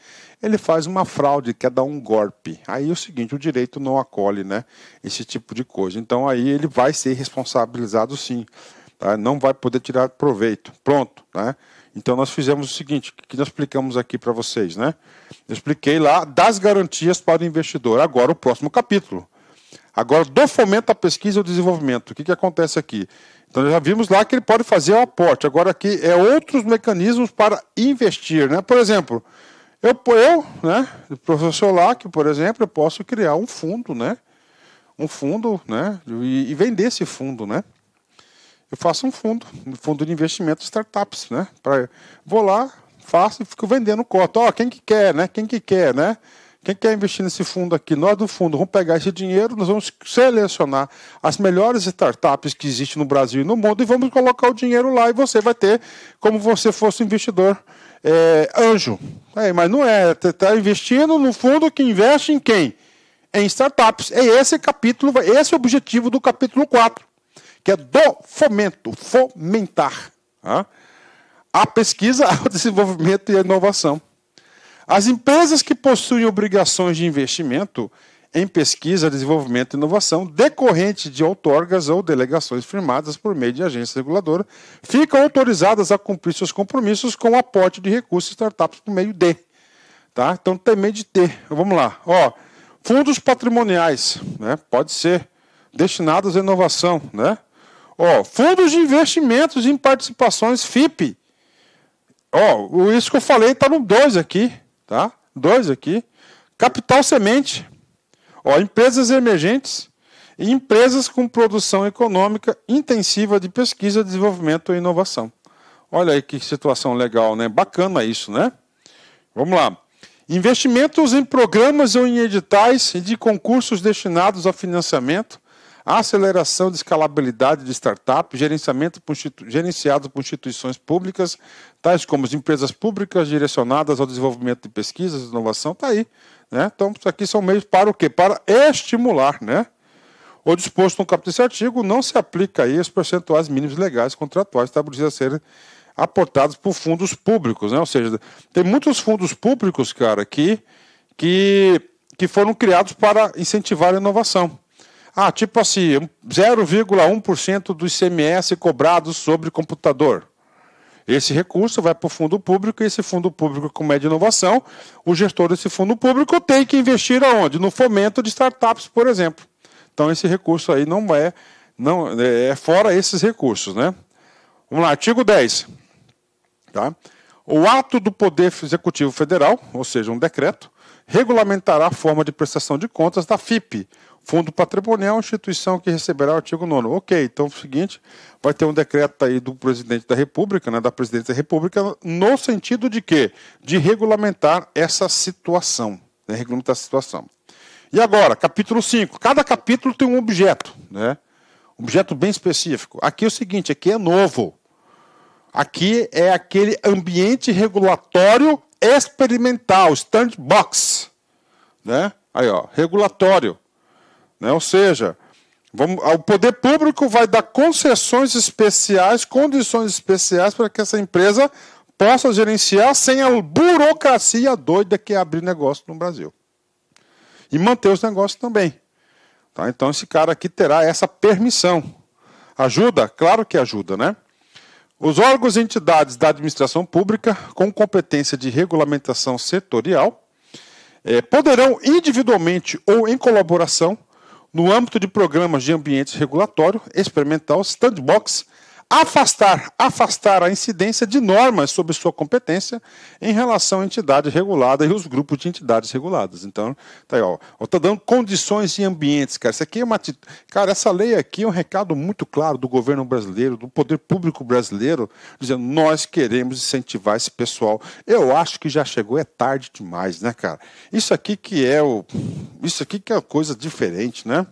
ele faz uma fraude, quer dar um golpe. Aí é o seguinte, o direito não acolhe, né, esse tipo de coisa. Então aí ele vai ser responsabilizado sim, tá? Não vai poder tirar proveito. Pronto, né? Então nós fizemos o seguinte, que nós explicamos aqui para vocês, né? Eu expliquei lá das garantias para o investidor. Agora o próximo capítulo. Agora, do fomento à pesquisa e ao desenvolvimento. O que acontece aqui? Então, já vimos lá que ele pode fazer o aporte. Agora, aqui é outros mecanismos para investir, né? Por exemplo, né, professor Lac, por exemplo, eu posso criar um fundo, né? Um fundo, né? E vender esse fundo, né? Eu faço um fundo de investimento de startups, né? Vou lá, faço e fico vendendo cota. Ó, quem que quer, né? Quem que quer, né? Quem quer investir nesse fundo aqui? Nós do fundo vamos pegar esse dinheiro, nós vamos selecionar as melhores startups que existem no Brasil e no mundo e vamos colocar o dinheiro lá e você vai ter como se fosse um investidor anjo. Mas não é, está investindo no fundo que investe em quem? Em startups. É esse capítulo, esse é o objetivo do capítulo 4, que é do fomento, fomentar a pesquisa, o desenvolvimento e a inovação. As empresas que possuem obrigações de investimento em pesquisa, desenvolvimento e inovação decorrente de outorgas ou delegações firmadas por meio de agência reguladora ficam autorizadas a cumprir seus compromissos com o aporte de recursos de startups por meio de. Tá? Então tem meio de ter. Vamos lá. Ó, fundos patrimoniais, né? Pode ser destinados à inovação, né? Ó, fundos de investimentos em participações FIP. Ó, isso que eu falei está no 2 aqui. Tá? 2 aqui. Capital semente. Ó, empresas emergentes e empresas com produção econômica intensiva de pesquisa, desenvolvimento e inovação. Olha aí que situação legal, né? Bacana isso, né? Vamos lá. Investimentos em programas ou em editais de concursos destinados a financiamento, aceleração de escalabilidade de startup, gerenciado por instituições públicas, tais como as empresas públicas direcionadas ao desenvolvimento de pesquisas e inovação, está aí. Né? Então, isso aqui são meios para o quê? Para estimular. Né? O disposto no capítulo desse artigo não se aplica aí aos percentuais mínimos legais contratuais estabelecidos a serem aportados por fundos públicos. Né? Ou seja, tem muitos fundos públicos, cara, que foram criados para incentivar a inovação. Tipo assim, 0,1% do ICMS cobrado sobre computador. Esse recurso vai para o fundo público e esse fundo público, como é de inovação, o gestor desse fundo público tem que investir aonde? No fomento de startups, por exemplo. Então esse recurso aí não é fora esses recursos, né? Vamos lá, artigo 10. Tá? O ato do Poder Executivo Federal, ou seja, um decreto, regulamentará a forma de prestação de contas da FIP, Fundo Patrimonial, instituição que receberá o artigo 9º. Ok, então é o seguinte, vai ter um decreto aí do presidente da República, né, da presidente da República, no sentido de quê? De regulamentar essa situação. Né, regulamentar a situação. E agora, capítulo 5. Cada capítulo tem um objeto, né? Um objeto bem específico. Aqui é o seguinte, aqui é novo. Aqui é aquele ambiente regulatório experimental, sandbox. Né? Aí, ó, regulatório. Né? Ou seja, o poder público vai dar concessões especiais, condições especiais para que essa empresa possa gerenciar sem a burocracia doida que é abrir negócio no Brasil. E manter os negócios também. Tá? Então esse cara aqui terá essa permissão. Ajuda? Claro que ajuda, né? Os órgãos e entidades da administração pública com competência de regulamentação setorial poderão individualmente ou em colaboração, no âmbito de programas de ambiente regulatório, experimental, sandbox, afastar a incidência de normas sobre sua competência em relação à entidade regulada e os grupos de entidades reguladas. Então, tá aí, ó. Está dando condições e ambientes, cara. Isso aqui é cara, essa lei aqui é um recado muito claro do governo brasileiro, do poder público brasileiro, dizendo, nós queremos incentivar esse pessoal. Eu acho que já chegou, é tarde demais, né, cara? Isso aqui que é coisa diferente, né?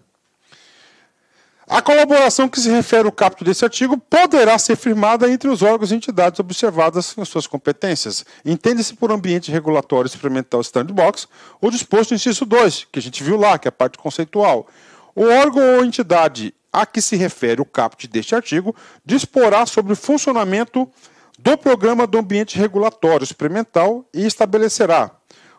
A colaboração que se refere ao capítulo desse artigo poderá ser firmada entre os órgãos e entidades observadas em suas competências. Entende-se por ambiente regulatório experimental sandbox o disposto no inciso 2, que a gente viu lá, que é a parte conceitual. O órgão ou entidade a que se refere o caput deste artigo disporá sobre o funcionamento do programa do ambiente regulatório experimental e estabelecerá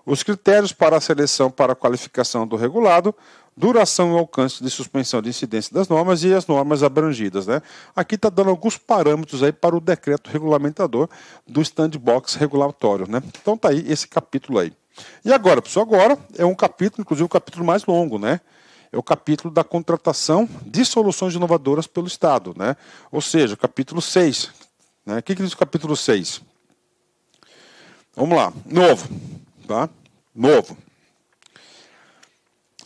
os critérios para a seleção para a qualificação do regulado, duração e alcance de suspensão de incidência das normas e as normas abrangidas, né? Aqui está dando alguns parâmetros aí para o decreto regulamentador do sandbox regulatório, né? Então está aí esse capítulo aí. E agora, pessoal, agora é um capítulo, inclusive o capítulo mais longo, né? É o capítulo da contratação de soluções inovadoras pelo Estado, né? Ou seja, o capítulo 6. Né? O que diz o capítulo 6? Vamos lá. Novo. Tá? Novo.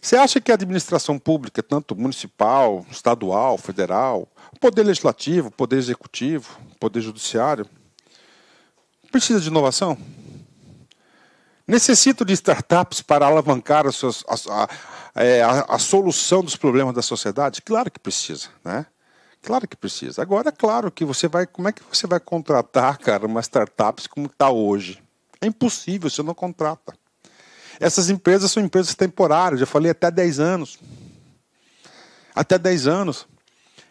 Você acha que a administração pública, tanto municipal, estadual, federal, poder legislativo, poder executivo, poder judiciário, precisa de inovação? Necessita de startups para alavancar a solução dos problemas da sociedade? Claro que precisa, né? Claro que precisa. Agora, é claro que você vai... Como é que você vai contratar, cara, uma startup como está hoje? É impossível, você não contrata. Essas empresas são empresas temporárias, já falei, até 10 anos. Até 10 anos.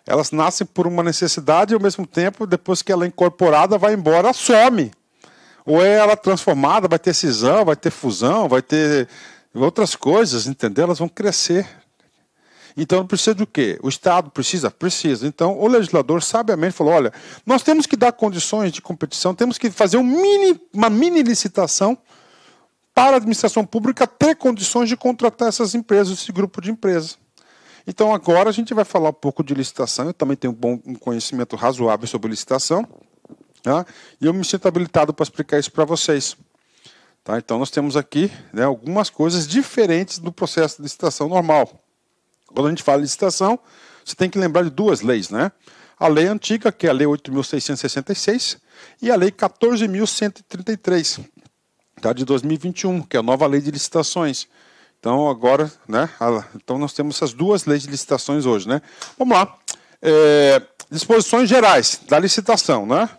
Elas nascem por uma necessidade e, ao mesmo tempo, depois que ela é incorporada, vai embora, some. Ou é ela transformada, vai ter cisão, vai ter fusão, vai ter outras coisas, entendeu? Elas vão crescer. Então, precisa do quê? O Estado precisa? Precisa. Então, o legislador sabiamente falou, olha, nós temos que dar condições de competição, temos que fazer uma mini licitação para a administração pública ter condições de contratar essas empresas, esse grupo de empresas. Então, agora a gente vai falar um pouco de licitação. Eu também tenho um conhecimento razoável sobre licitação. Tá? E eu me sinto habilitado para explicar isso para vocês. Tá? Então, nós temos aqui, né, algumas coisas diferentes do processo de licitação normal. Quando a gente fala de licitação, você tem que lembrar de duas leis, né? A lei antiga, que é a Lei 8.666, e a Lei 14.133, tá, de 2021, que é a nova lei de licitações. Então, agora, né? Então, nós temos essas duas leis de licitações hoje, né? Vamos lá. Disposições gerais da licitação, né?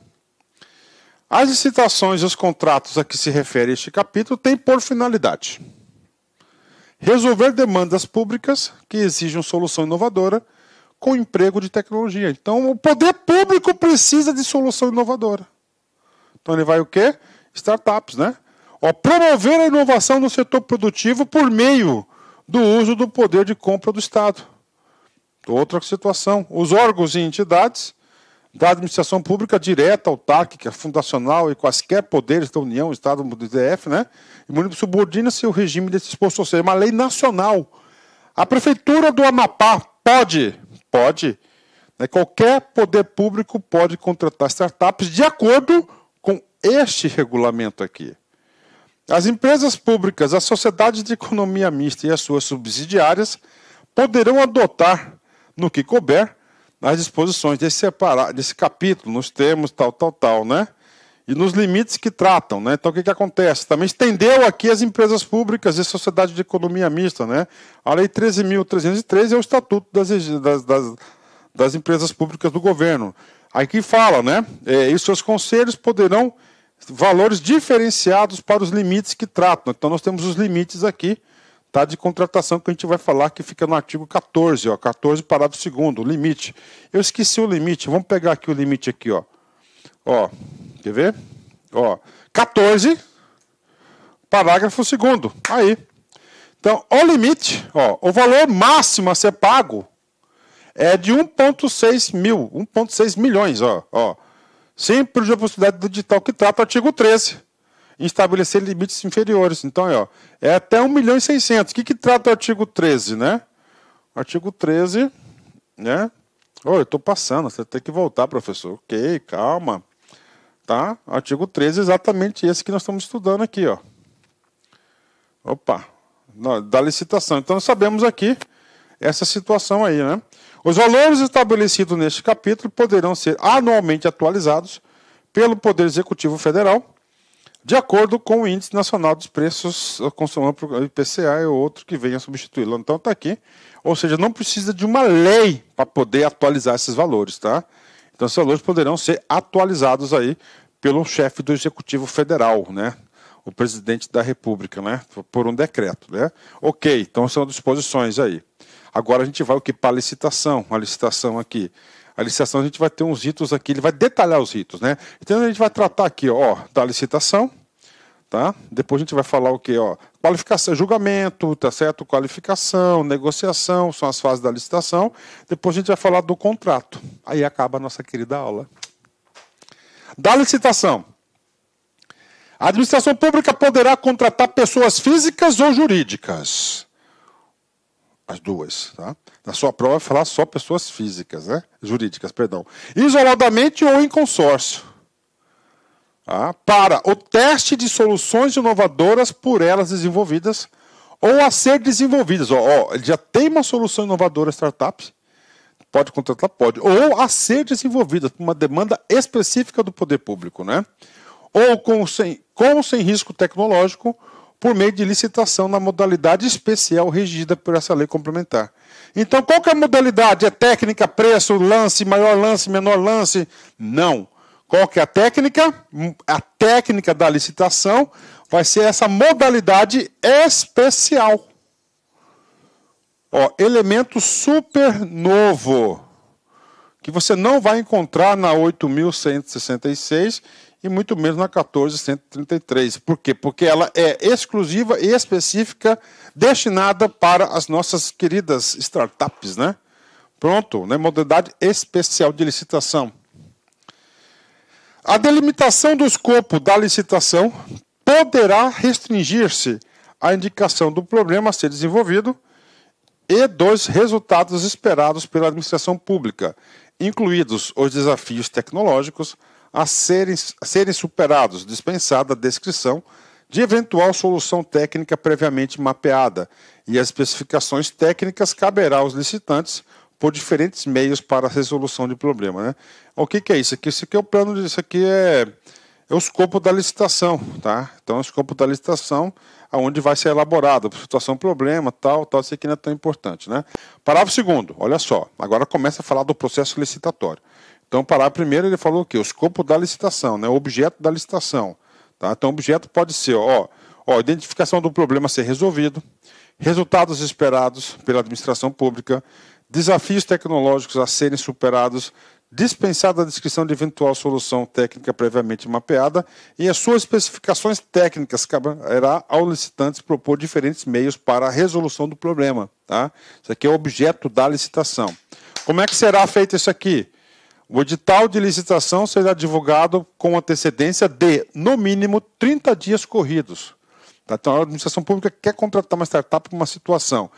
As licitações e os contratos a que se refere este capítulo têm por finalidade resolver demandas públicas que exijam solução inovadora com emprego de tecnologia. Então, o poder público precisa de solução inovadora. Então, ele vai o quê? Startups, né? Promover a inovação no setor produtivo por meio do uso do poder de compra do Estado. Outra situação. Os órgãos e entidades da administração pública direta, autárquica, fundacional e quaisquer poderes da União, Estado, do DF, né? E município subordina-se ao regime desse disposto, ou seja, uma lei nacional. A Prefeitura do Amapá pode, né, qualquer poder público pode contratar startups de acordo com este regulamento aqui. As empresas públicas, as sociedades de economia mista e as suas subsidiárias poderão adotar, no que couber, as disposições desse capítulo, nos termos tal, né? E nos limites que tratam, né? Então, o que acontece? Também estendeu aqui as empresas públicas e sociedade de economia mista, né? A Lei 13.303 é o Estatuto das empresas públicas do governo. Aqui fala, né? E seus conselhos poderão valores diferenciados para os limites que tratam. Então, nós temos os limites aqui, tá, de contratação, que a gente vai falar, que fica no artigo 14, ó, 14, parágrafo 2º, o limite. Eu esqueci o limite, vamos pegar aqui o limite aqui, ó. Ó, quer ver? Ó, 14, parágrafo 2º, aí. Então, o limite, ó, o valor máximo a ser pago é de 1,6 milhões, ó. Sem prejuízo da possibilidade do digital que trata o artigo 13. Estabelecer limites inferiores. Então, ó, é até 1.600.000. O que trata o artigo 13, né? O artigo 13, né? Eu estou passando, você tem que voltar, professor. Ok, calma. Tá? Artigo 13 é exatamente esse que nós estamos estudando aqui, ó. Opa, da licitação. Então, nós sabemos aqui essa situação aí, né? Os valores estabelecidos neste capítulo poderão ser anualmente atualizados pelo Poder Executivo Federal, de acordo com o Índice Nacional dos Preços consumidor por IPCA e outro que venha substituí-lo. Então está aqui. Ou seja, não precisa de uma lei para poder atualizar esses valores, tá? Então esses valores poderão ser atualizados aí pelo chefe do Executivo Federal, né? O presidente da República, né? Por um decreto, né? Ok, então são disposições aí. Agora a gente vai o que? Para a licitação. A licitação aqui. A licitação a gente vai ter uns ritos aqui, ele vai detalhar os ritos, né? Então a gente vai tratar aqui, ó, da licitação, tá? Depois a gente vai falar o que, ó, qualificação, julgamento, tá certo? Qualificação, negociação, são as fases da licitação. Depois a gente vai falar do contrato. Aí acaba a nossa querida aula. Da licitação. A administração pública poderá contratar pessoas físicas ou jurídicas. As duas, tá? Na sua prova vai falar só pessoas físicas, né? Jurídicas, perdão. Isoladamente ou em consórcio. Tá? Para o teste de soluções inovadoras por elas desenvolvidas ou a ser desenvolvidas. Ele já tem uma solução inovadora startup, pode contratar, pode. Ou a ser desenvolvida por uma demanda específica do poder público, né? Ou com ou sem risco tecnológico, por meio de licitação na modalidade especial regida por essa lei complementar. Então, qual que é a modalidade? É técnica, preço, lance, maior lance, menor lance? Não. Qual que é a técnica? A técnica da licitação vai ser essa modalidade especial. Ó, elemento super novo, que você não vai encontrar na 8.166 e muito menos na 14.133. Por quê? Porque ela é exclusiva e específica, destinada para as nossas queridas startups, né? Pronto, né? Modalidade especial de licitação. A delimitação do escopo da licitação poderá restringir-se à indicação do problema a ser desenvolvido e dos resultados esperados pela administração pública, incluídos os desafios tecnológicos a serem superados, dispensada a descrição de eventual solução técnica previamente mapeada, e as especificações técnicas caberá aos licitantes por diferentes meios para a resolução de problema, né? O que é isso aqui? Isso aqui é o plano, isso aqui é o escopo da licitação, tá? Então, o escopo da licitação, aonde vai ser elaborado, situação, problema, tal, isso aqui não é tão importante, né? Parágrafo 2º, olha só, agora começa a falar do processo licitatório. Então, parágrafo 1º, ele falou o quê? O escopo da licitação, né? O objeto da licitação, tá? Então, o objeto pode ser, identificação do problema a ser resolvido, resultados esperados pela administração pública, desafios tecnológicos a serem superados, dispensada a descrição de eventual solução técnica previamente mapeada e as suas especificações técnicas caberá ao licitante propor diferentes meios para a resolução do problema, tá? Isso aqui é o objeto da licitação. Como é que será feito isso aqui? O edital de licitação será divulgado com antecedência de, no mínimo, 30 dias corridos. Tá? Então, a administração pública quer contratar uma startup para uma situação.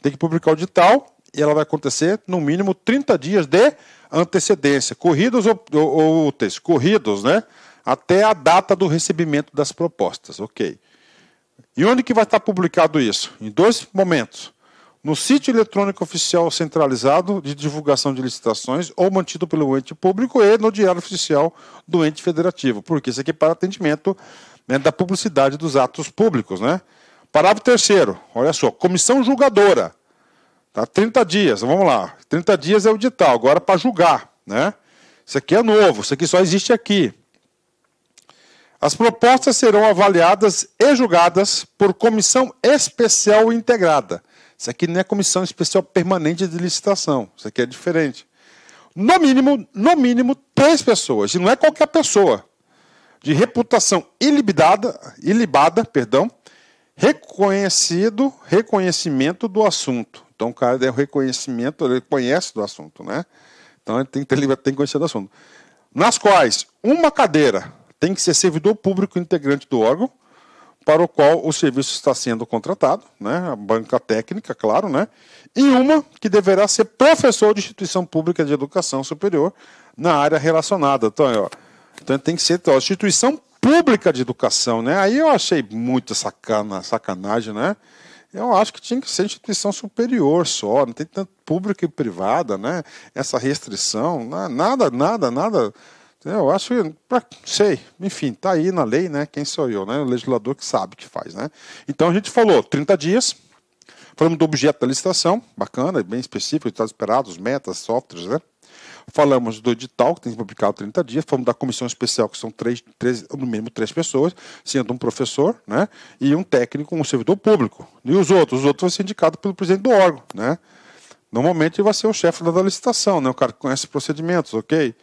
Tem que publicar o edital e ela vai acontecer, no mínimo, 30 dias de antecedência. Corridos ou úteis? Corridos, né? Até a data do recebimento das propostas. Ok. E onde que vai estar publicado isso? Em 2 momentos. No sítio eletrônico oficial centralizado de divulgação de licitações ou mantido pelo ente público e no diário oficial do ente federativo, porque isso aqui é para atendimento, né, da publicidade dos atos públicos, né? Parágrafo 3º, olha só, comissão julgadora, tá? 30 dias, vamos lá, 30 dias é o edital, agora para julgar, né? Isso aqui é novo, isso aqui só existe aqui. As propostas serão avaliadas e julgadas por comissão especial integrada. Isso aqui não é comissão especial permanente de licitação. Isso aqui é diferente. No mínimo 3 pessoas. E não é qualquer pessoa. De reputação ilibada, reconhecimento do assunto. Então o cara tem o reconhecimento, ele conhece do assunto, né? Então ele tem que conhecer do assunto. Nas quais uma cadeira tem que ser servidor público integrante do órgão, para o qual o serviço está sendo contratado, né? A banca técnica, claro, né? E uma que deverá ser professor de instituição pública de educação superior na área relacionada. Então tem que ser instituição pública de educação, né? Aí eu achei muito sacanagem, né? Eu acho que tinha que ser instituição superior só, não tem tanto pública e privada, né? Essa restrição, nada. Eu acho que, sei, enfim, está aí na lei, né? Quem sou eu, né? O legislador que sabe o que faz, né? Então a gente falou 30 dias, falamos do objeto da licitação, bacana, bem específico, está esperado, os metas, softwares, né? Falamos do edital, que tem que publicar 30 dias, falamos da comissão especial, que são no mínimo 3 pessoas, sendo um professor, né? E um técnico, um servidor público. E os outros vão ser indicados pelo presidente do órgão, né? Normalmente vai ser o chefe da licitação, né? O cara que conhece procedimentos, ok?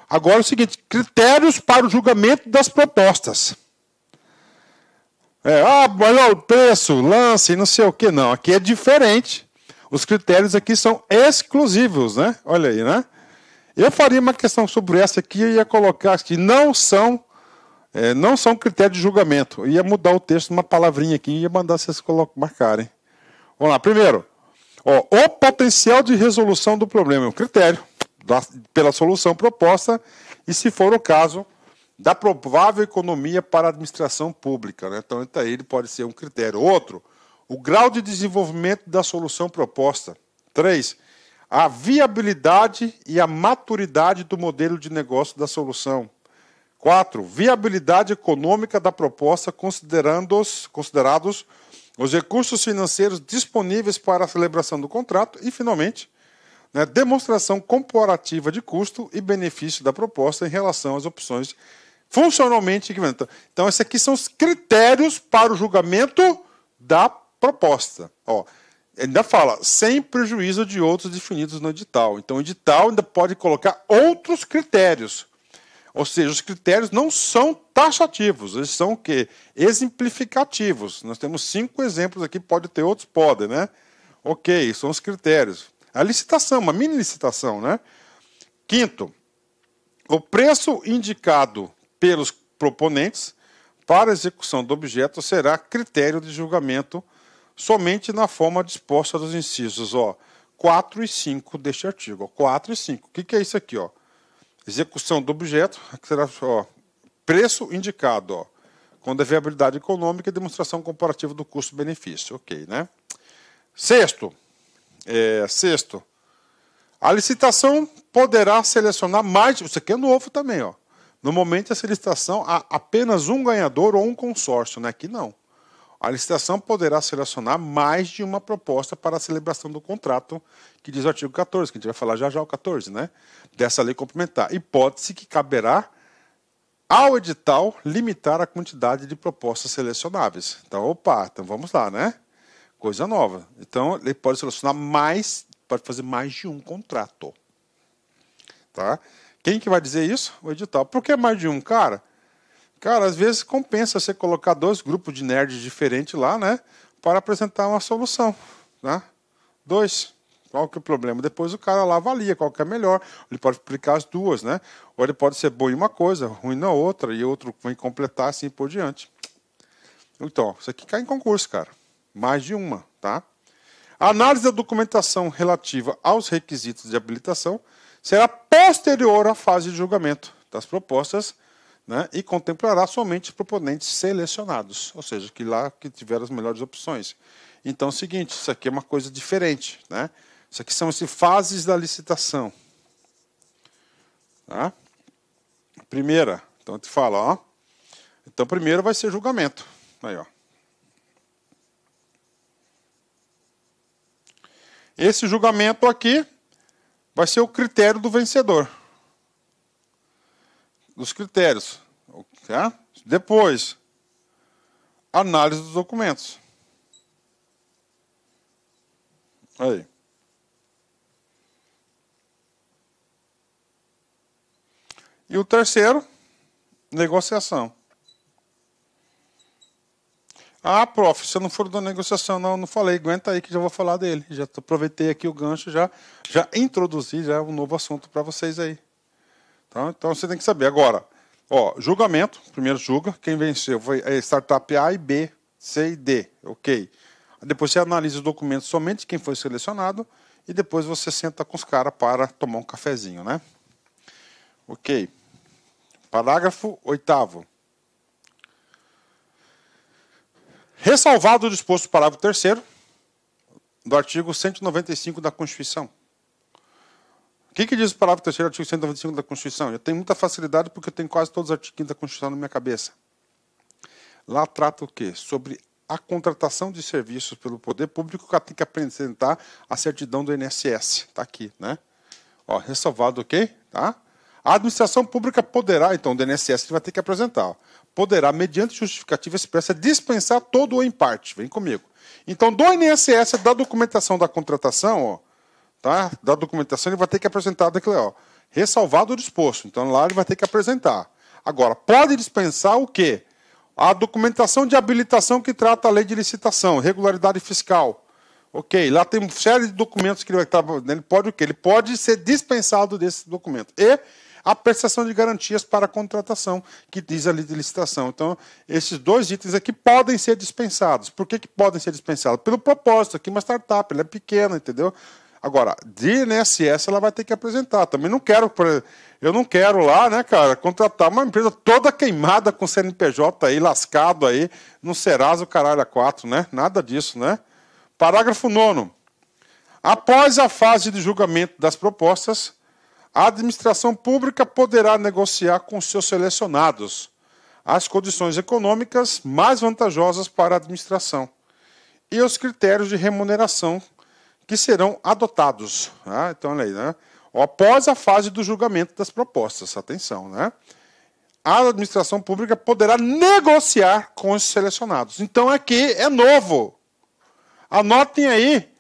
Agora é o seguinte, critérios para o julgamento das propostas. Mas o preço, lance, não sei o que, não. Aqui é diferente. Os critérios aqui são exclusivos, né? Olha aí, né? Eu faria uma questão sobre essa aqui e ia colocar que não são critérios de julgamento. Eu ia mudar o texto uma palavrinha aqui e ia mandar vocês marcarem. Vamos lá. Primeiro, o potencial de resolução do problema é um critério pela solução proposta e, se for o caso, da provável economia para a administração pública, né? Então, ele pode ser um critério. Outro, o grau de desenvolvimento da solução proposta. 3, a viabilidade e a maturidade do modelo de negócio da solução. 4, viabilidade econômica da proposta, considerados os recursos financeiros disponíveis para a celebração do contrato. E, finalmente, né, demonstração comparativa de custo e benefício da proposta em relação às opções funcionalmente equivalentes. Então, esses aqui são os critérios para o julgamento da proposta. Ainda fala, sem prejuízo de outros definidos no edital. Então, o edital ainda pode colocar outros critérios. Ou seja, os critérios não são taxativos, eles são o quê? Exemplificativos. Nós temos 5 exemplos aqui, pode ter outros, podem, né? Ok, são os critérios. A licitação, uma mini licitação, né? 5º, o preço indicado pelos proponentes para a execução do objeto será critério de julgamento somente na forma disposta dos incisos 4 e 5 deste artigo. 4 e 5. O que é isso aqui? Execução do objeto, que será preço indicado, quando a viabilidade econômica e demonstração comparativa do custo-benefício. Ok, né? Sexto, a licitação poderá selecionar mais. Isso aqui é novo também. Normalmente, essa licitação há apenas um ganhador ou um consórcio, né? Aqui não. A licitação poderá selecionar mais de uma proposta para a celebração do contrato, que diz o artigo 14, que a gente vai falar já o 14, né? Dessa lei complementar. Hipótese que caberá ao edital limitar a quantidade de propostas selecionáveis. Então, então vamos lá, né? Coisa nova. Então, ele pode selecionar mais, pode fazer mais de um contrato. Tá? Quem que vai dizer isso? O edital. Por que mais de um, cara? Cara, às vezes compensa você colocar 2 grupos de nerds diferentes lá, né? Para apresentar uma solução. Né? 2. Qual que é o problema? Depois o cara lá avalia qual que é melhor. Ele pode explicar as 2, né? Ou ele pode ser bom em uma coisa, ruim na outra, e outro vem completar assim por diante. Então, isso aqui cai em concurso, cara. Mais de uma, tá? A análise da documentação relativa aos requisitos de habilitação será posterior à fase de julgamento das propostas, né, e contemplará somente os proponentes selecionados, ou seja, que tiveram as melhores opções. Então é o seguinte, isso aqui é uma coisa diferente, né? Isso aqui são as fases da licitação. Tá? Primeira, então te fala, então primeiro vai ser julgamento. Aí, Esse julgamento aqui vai ser o critério do vencedor. Dos critérios. Tá? Depois, análise dos documentos. Aí. E o terceiro, negociação. Prof, se eu não for da negociação, não falei, aguenta aí que já vou falar dele. Já aproveitei aqui o gancho, já introduzi um novo assunto para vocês aí. Então você tem que saber. Agora, julgamento, primeiro julga, quem venceu foi a startup A e B, C e D, ok. Depois você analisa os documentos somente quem foi selecionado e depois você senta com os caras para tomar um cafezinho, né? Ok. Parágrafo 8º. Ressalvado o disposto do parágrafo 3º do artigo 195 da Constituição. O que diz o parágrafo 3º do artigo 195 da Constituição? Eu tenho muita facilidade porque eu tenho quase todos os artigos da Constituição na minha cabeça. Lá trata o quê? Sobre a contratação de serviços pelo poder público, que ela tem que apresentar a certidão do INSS. Está aqui, né? Ressalvado o quê? Tá? A administração pública poderá, então, do INSS vai ter que apresentar, poderá, mediante justificativa expressa, dispensar todo ou em parte. Vem comigo. Então, do INSS, da documentação da contratação, tá, da documentação, ele vai ter que apresentar daquilo, ó, ressalvado o disposto. Então, lá ele vai ter que apresentar. Agora, pode dispensar o quê? A documentação de habilitação que trata a lei de licitação, regularidade fiscal. Ok, lá tem uma série de documentos que ele pode o quê? Ele pode ser dispensado desse documento. E a prestação de garantias para a contratação, que diz a lei de licitação. Então, esses dois itens aqui podem ser dispensados. Por que podem ser dispensados? Pelo propósito, aqui uma startup, ela é pequena, entendeu? Agora, de INSS ela vai ter que apresentar. Também não quero, eu não quero lá, né, cara, contratar uma empresa toda queimada com CNPJ aí, lascado aí, no Serasa, o caralho a 4, né? Nada disso, né? Parágrafo 9º. Após a fase de julgamento das propostas, a administração pública poderá negociar com seus selecionados as condições econômicas mais vantajosas para a administração e os critérios de remuneração que serão adotados. Então, olha aí, né? Após a fase do julgamento das propostas, atenção, né? A administração pública poderá negociar com os selecionados. Então, aqui é novo. Anotem aí,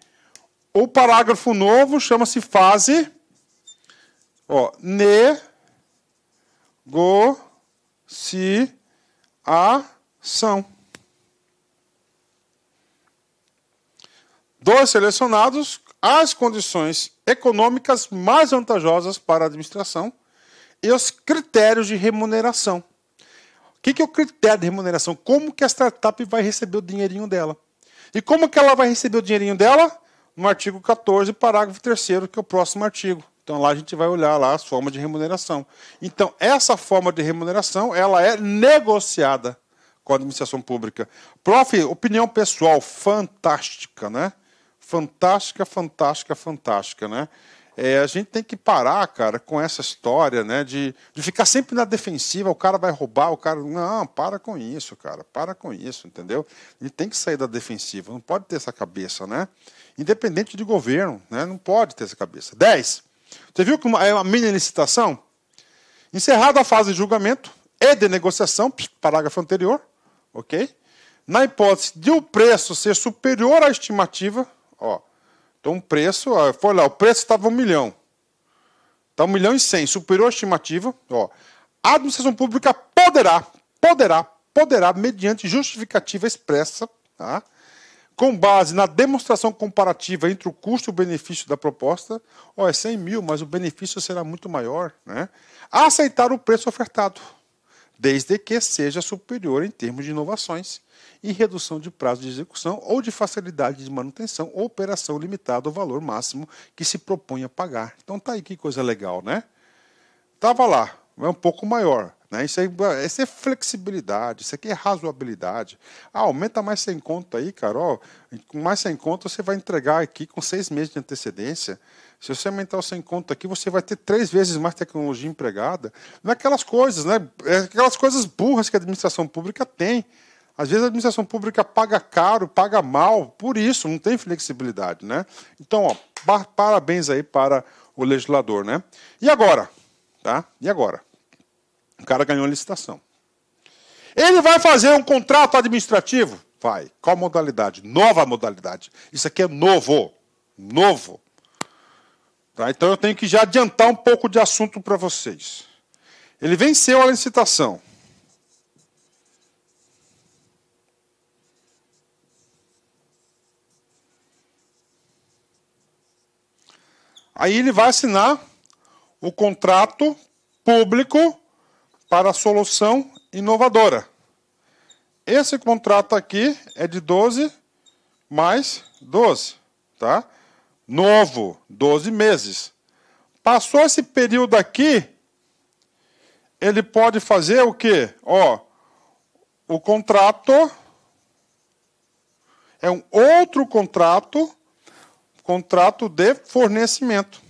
o parágrafo novo chama-se fase, ó, negociação. Dos selecionados, as condições econômicas mais vantajosas para a administração e os critérios de remuneração. O que é o critério de remuneração? Como que a startup vai receber o dinheirinho dela? E como que ela vai receber o dinheirinho dela? No artigo 14, parágrafo 3º, que é o próximo artigo. Então, lá a gente vai olhar lá as formas de remuneração. Então, essa forma de remuneração, ela é negociada com a administração pública. Prof, opinião pessoal, fantástica, né? Fantástica, fantástica, fantástica, né? A gente tem que parar, cara, com essa história, né, de ficar sempre na defensiva, o cara vai roubar, o cara... Não, para com isso, cara, para com isso, entendeu? A gente tem que sair da defensiva, não pode ter essa cabeça, né? Independente de governo, né, não pode ter essa cabeça. 10. Você viu que é uma mini licitação? Encerrada a fase de julgamento e de negociação, parágrafo anterior, ok? Na hipótese de o preço ser superior à estimativa, ó, então o preço, ó, foi lá, o preço estava 1 milhão. Está 1 milhão e 100, superior à estimativa, ó, a administração pública poderá, mediante justificativa expressa, tá? Com base na demonstração comparativa entre o custo e o benefício da proposta, ó, é 100 mil, mas o benefício será muito maior, né? Aceitar o preço ofertado, desde que seja superior em termos de inovações e redução de prazo de execução ou de facilidade de manutenção ou operação limitada ao valor máximo que se propõe a pagar. Então tá aí que coisa legal, né? Tava lá, é um pouco maior, né? Isso é flexibilidade, isso aqui é razoabilidade. Aumenta mais 100 conto aí, cara, ó, com mais 100 conto você vai entregar aqui com 6 meses de antecedência. Se você aumentar o 100 conto aqui, você vai ter 3 vezes mais tecnologia empregada. Não é aquelas coisas, né? É aquelas coisas burras que a administração pública tem. Às vezes a administração pública paga caro, paga mal, por isso, não tem flexibilidade, né? Então, ó, parabéns aí para o legislador, né? E agora? Tá? E agora? O cara ganhou a licitação. Ele vai fazer um contrato administrativo? Vai. Qual modalidade? Nova modalidade. Isso aqui é novo. Novo. Tá? Então eu tenho que já adiantar um pouco de assunto para vocês. Ele venceu a licitação. Aí ele vai assinar o contrato público para a solução inovadora. Esse contrato aqui é de 12 mais 12, tá? Novo, 12 meses. Passou esse período aqui, ele pode fazer o quê? Ó, o contrato é um outro contrato de fornecimento.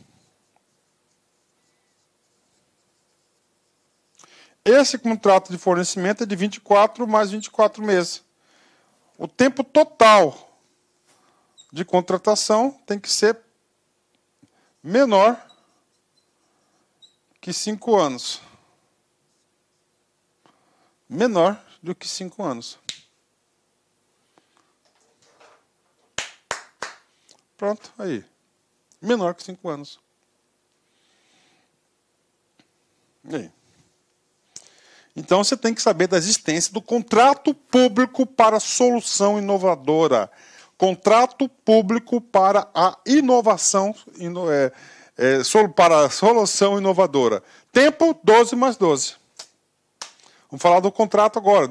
Esse contrato de fornecimento é de 24 mais 24 meses. O tempo total de contratação tem que ser menor que 5 anos. Menor do que 5 anos. Pronto, aí. Menor que 5 anos. E aí? Então você tem que saber da existência do contrato público para solução inovadora. Contrato público para a inovação, para a solução inovadora. Tempo, 12 mais 12. Vamos falar do contrato agora.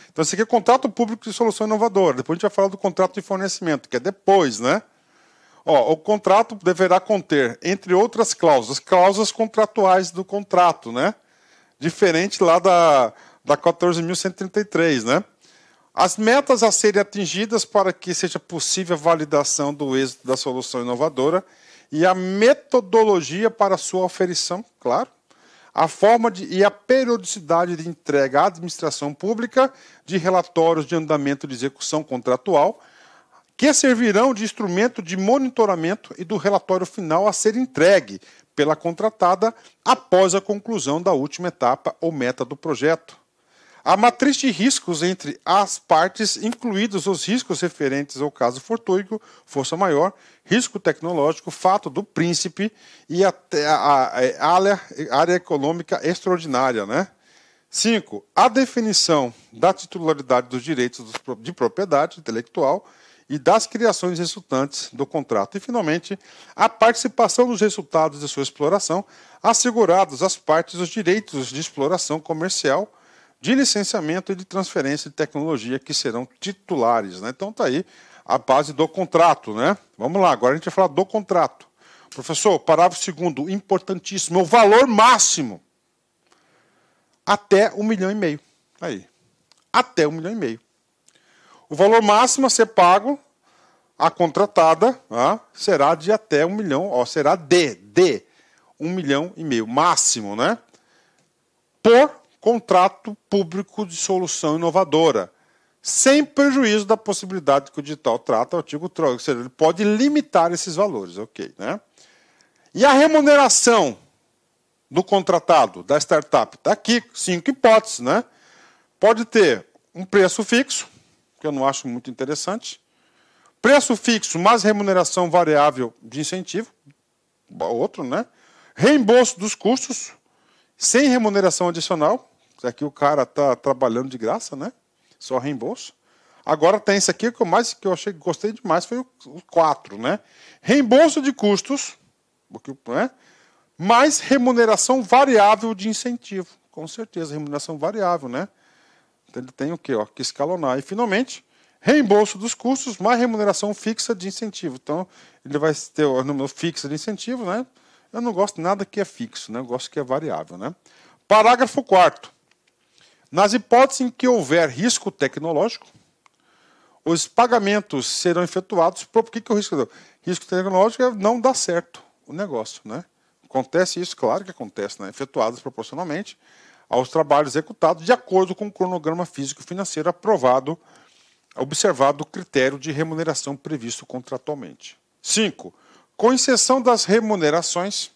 Então, esse aqui é contrato público de solução inovadora. Depois a gente vai falar do contrato de fornecimento, que é depois, né? O contrato deverá conter, entre outras cláusulas contratuais do contrato, né? Diferente lá da 14.133, né? As metas a serem atingidas para que seja possível a validação do êxito da solução inovadora e a metodologia para sua aferição, claro. A forma e a periodicidade de entrega à administração pública de relatórios de andamento de execução contratual, que servirão de instrumento de monitoramento e do relatório final a ser entregue pela contratada após a conclusão da última etapa ou meta do projeto. A matriz de riscos entre as partes, incluídos os riscos referentes ao caso fortuito, força maior, risco tecnológico, fato do príncipe e a área econômica extraordinária, né? 5. A definição da titularidade dos direitos de propriedade intelectual e das criações resultantes do contrato. E, finalmente, a participação dos resultados de sua exploração, assegurados às partes os direitos de exploração comercial, de licenciamento e de transferência de tecnologia que serão titulares, né? Então está aí a base do contrato, né? Vamos lá, agora a gente vai falar do contrato. Professor, parágrafo 2º, importantíssimo, o valor máximo até 1,5 milhão. Aí, até 1,5 milhão. O valor máximo a ser pago à contratada será de até 1 milhão, será de 1,5 milhão, máximo, né? Por contrato público de solução inovadora, sem prejuízo da possibilidade que o edital trata, o artigo 3, ou seja, ele pode limitar esses valores, ok, né? E a remuneração do contratado, da startup, está aqui, 5 hipóteses, né? Pode ter um preço fixo, que eu não acho muito interessante, preço fixo mais remuneração variável de incentivo, outro, né? Reembolso dos custos, sem remuneração adicional. Aqui o cara está trabalhando de graça, né? Só reembolso. Agora tem esse aqui que eu gostei demais, foi o 4, né? Reembolso de custos, né? Mais remuneração variável de incentivo. Com certeza, remuneração variável, né? Ele tem o quê? Que escalonar. E, finalmente, reembolso dos custos mais remuneração fixa de incentivo. Então, ele vai ter o número fixo de incentivo, né? Eu não gosto nada que é fixo, né? Eu gosto que é variável, né? Parágrafo 4º. Nas hipóteses em que houver risco tecnológico, os pagamentos serão efetuados. Por que o risco tecnológico não dá certo o negócio, né? Acontece isso, claro que acontece, né? Efetuados proporcionalmente aos trabalhos executados de acordo com o cronograma físico-financeiro aprovado, observado o critério de remuneração previsto contratualmente. 5. Com exceção das remunerações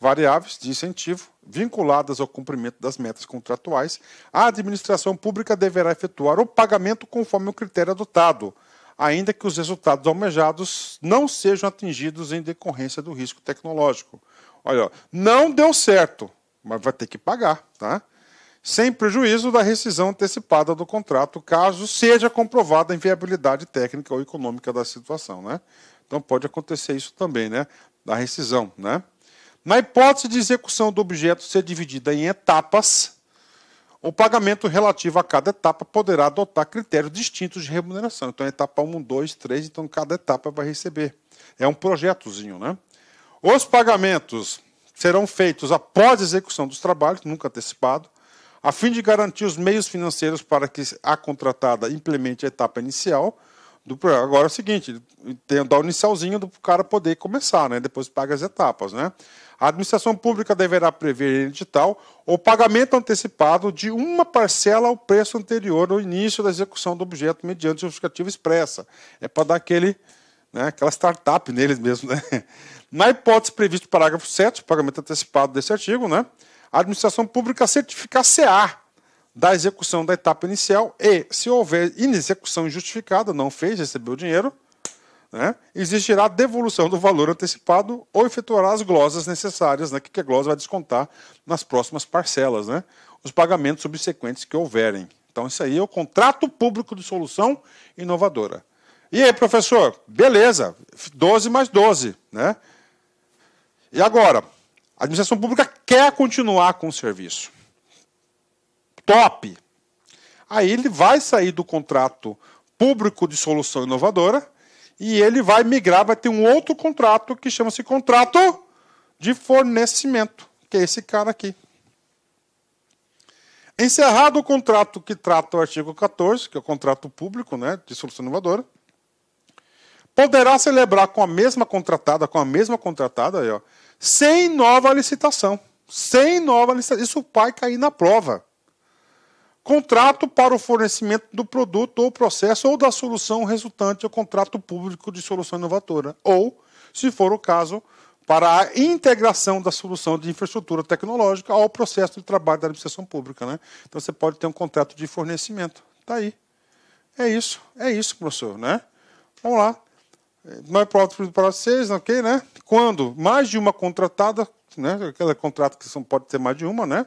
variáveis de incentivo vinculadas ao cumprimento das metas contratuais, a administração pública deverá efetuar o pagamento conforme o critério adotado, ainda que os resultados almejados não sejam atingidos em decorrência do risco tecnológico. Olha, não deu certo, mas vai ter que pagar, tá? Sem prejuízo da rescisão antecipada do contrato, caso seja comprovada a inviabilidade técnica ou econômica da situação, né? Então pode acontecer isso também, né? Da rescisão, né? Na hipótese de execução do objeto ser dividida em etapas, o pagamento relativo a cada etapa poderá adotar critérios distintos de remuneração. Então, etapa 1, 2, 3, então cada etapa vai receber. É um projetozinho, né? Os pagamentos serão feitos após a execução dos trabalhos, nunca antecipado, a fim de garantir os meios financeiros para que a contratada implemente a etapa inicial do projeto. Agora é o seguinte, tem o inicialzinho do cara poder começar, né? Depois paga as etapas, né? A administração pública deverá prever em edital o pagamento antecipado de uma parcela ao preço anterior ao início da execução do objeto mediante justificativa expressa. É para dar aquela startup neles mesmo, né? Na hipótese prevista no parágrafo 7, o pagamento antecipado desse artigo, né? A administração pública certificar-se-á da execução da etapa inicial e, se houver inexecução injustificada, não fez, recebeu o dinheiro, né, exigirá devolução do valor antecipado ou efetuará as glosas necessárias, né, que a glosa vai descontar nas próximas parcelas, né, os pagamentos subsequentes que houverem. Então, isso aí é o contrato público de solução inovadora. E aí, professor? Beleza, 12 mais 12. Né? E agora, a administração pública quer continuar com o serviço. Top! Aí ele vai sair do contrato público de solução inovadora e ele vai migrar, vai ter um outro contrato que chama-se contrato de fornecimento, que é esse cara aqui. Encerrado o contrato que trata o artigo 14, que é o contrato público, né, de solução inovadora, poderá celebrar com a mesma contratada, aí, ó, sem nova licitação. Sem nova licitação. Isso vai cair na prova. Contrato para o fornecimento do produto ou processo ou da solução resultante ao contrato público de solução inovadora. Ou, se for o caso, para a integração da solução de infraestrutura tecnológica ao processo de trabalho da administração pública. Né? Então, você pode ter um contrato de fornecimento. Está aí. É isso, professor. Né? Vamos lá. Mais pronto para vocês, ok, né? Quando mais de uma contratada, né? Aquele contrato que pode ter mais de uma, né?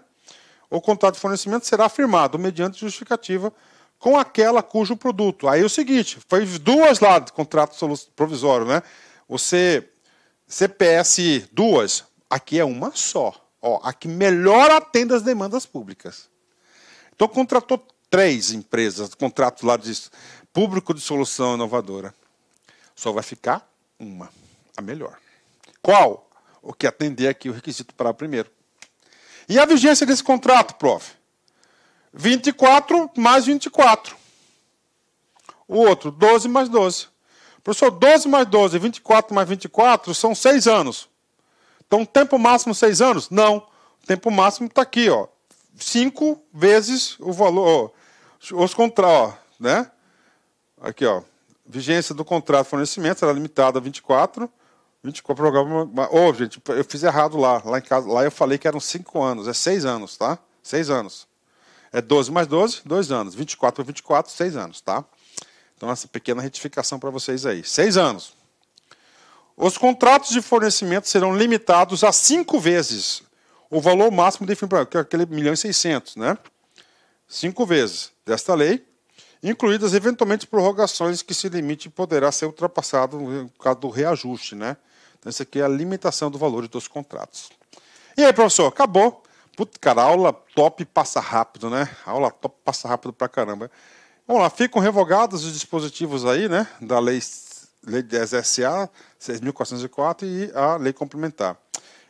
O contrato de fornecimento será firmado mediante justificativa com aquela cujo produto. Aí é o seguinte, foi duas lá de contrato provisório, né? Você CPS duas, aqui é uma só. Ó, a que melhor atende as demandas públicas. Então contratou 3 empresas, contrato lá de público de solução inovadora. Só vai ficar uma, a melhor. Qual? O que atender aqui o requisito para o primeiro. E a vigência desse contrato, prof? 24 mais 24. O outro, 12 mais 12. Professor, 12 mais 12, 24 mais 24 são 6 anos. Então, tempo máximo 6 anos? Não. O tempo máximo está aqui, ó. 5 vezes o valor, ó, os contratos, né? Aqui, ó. Vigência do contrato de fornecimento será limitada a 24 programa. Oh, gente, eu fiz errado lá. Lá em casa, lá eu falei que eram 5 anos. É 6 anos, tá? 6 anos. É 12 mais 12, 2 anos. 24 por 24, 6 anos, tá? Então, essa pequena retificação para vocês aí. 6 anos. Os contratos de fornecimento serão limitados a 5 vezes o valor máximo definido, que é aquele 1.600.000, né? 5 vezes desta lei, incluídas eventualmente prorrogações que se limite poderá ser ultrapassado no caso do reajuste, né? Então, isso aqui é a limitação do valor dos contratos. E aí, professor, acabou. Putz, cara, aula top passa rápido, né? Aula top passa rápido pra caramba. Vamos lá, ficam revogados os dispositivos aí, né? Da Lei 10.SA, 6.404 e a Lei Complementar.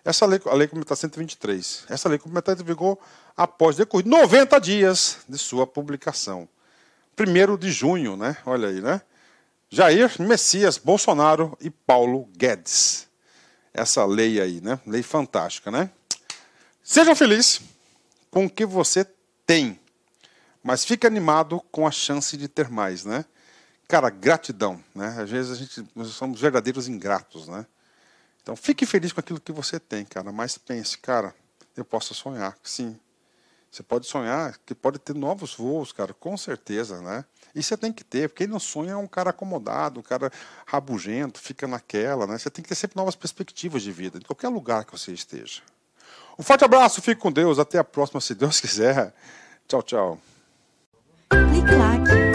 Essa lei, a Lei Complementar 123. Essa Lei Complementar entra em vigor após decorrer 90 dias de sua publicação. 1º de junho, né? Olha aí, né? Jair Messias Bolsonaro e Paulo Guedes. Essa lei aí, né? Lei fantástica, né? Seja feliz com o que você tem, mas fique animado com a chance de ter mais, né? Cara, gratidão, né? Às vezes nós somos verdadeiros ingratos, né? Então, fique feliz com aquilo que você tem, cara, mas pense, cara, eu posso sonhar, sim. Você pode sonhar que pode ter novos voos, cara, com certeza, né? E você tem que ter, porque quem não sonha é um cara acomodado, um cara rabugento, fica naquela, né? Você tem que ter sempre novas perspectivas de vida, em qualquer lugar que você esteja. Um forte abraço, fique com Deus, até a próxima, se Deus quiser. Tchau, tchau. Clique like.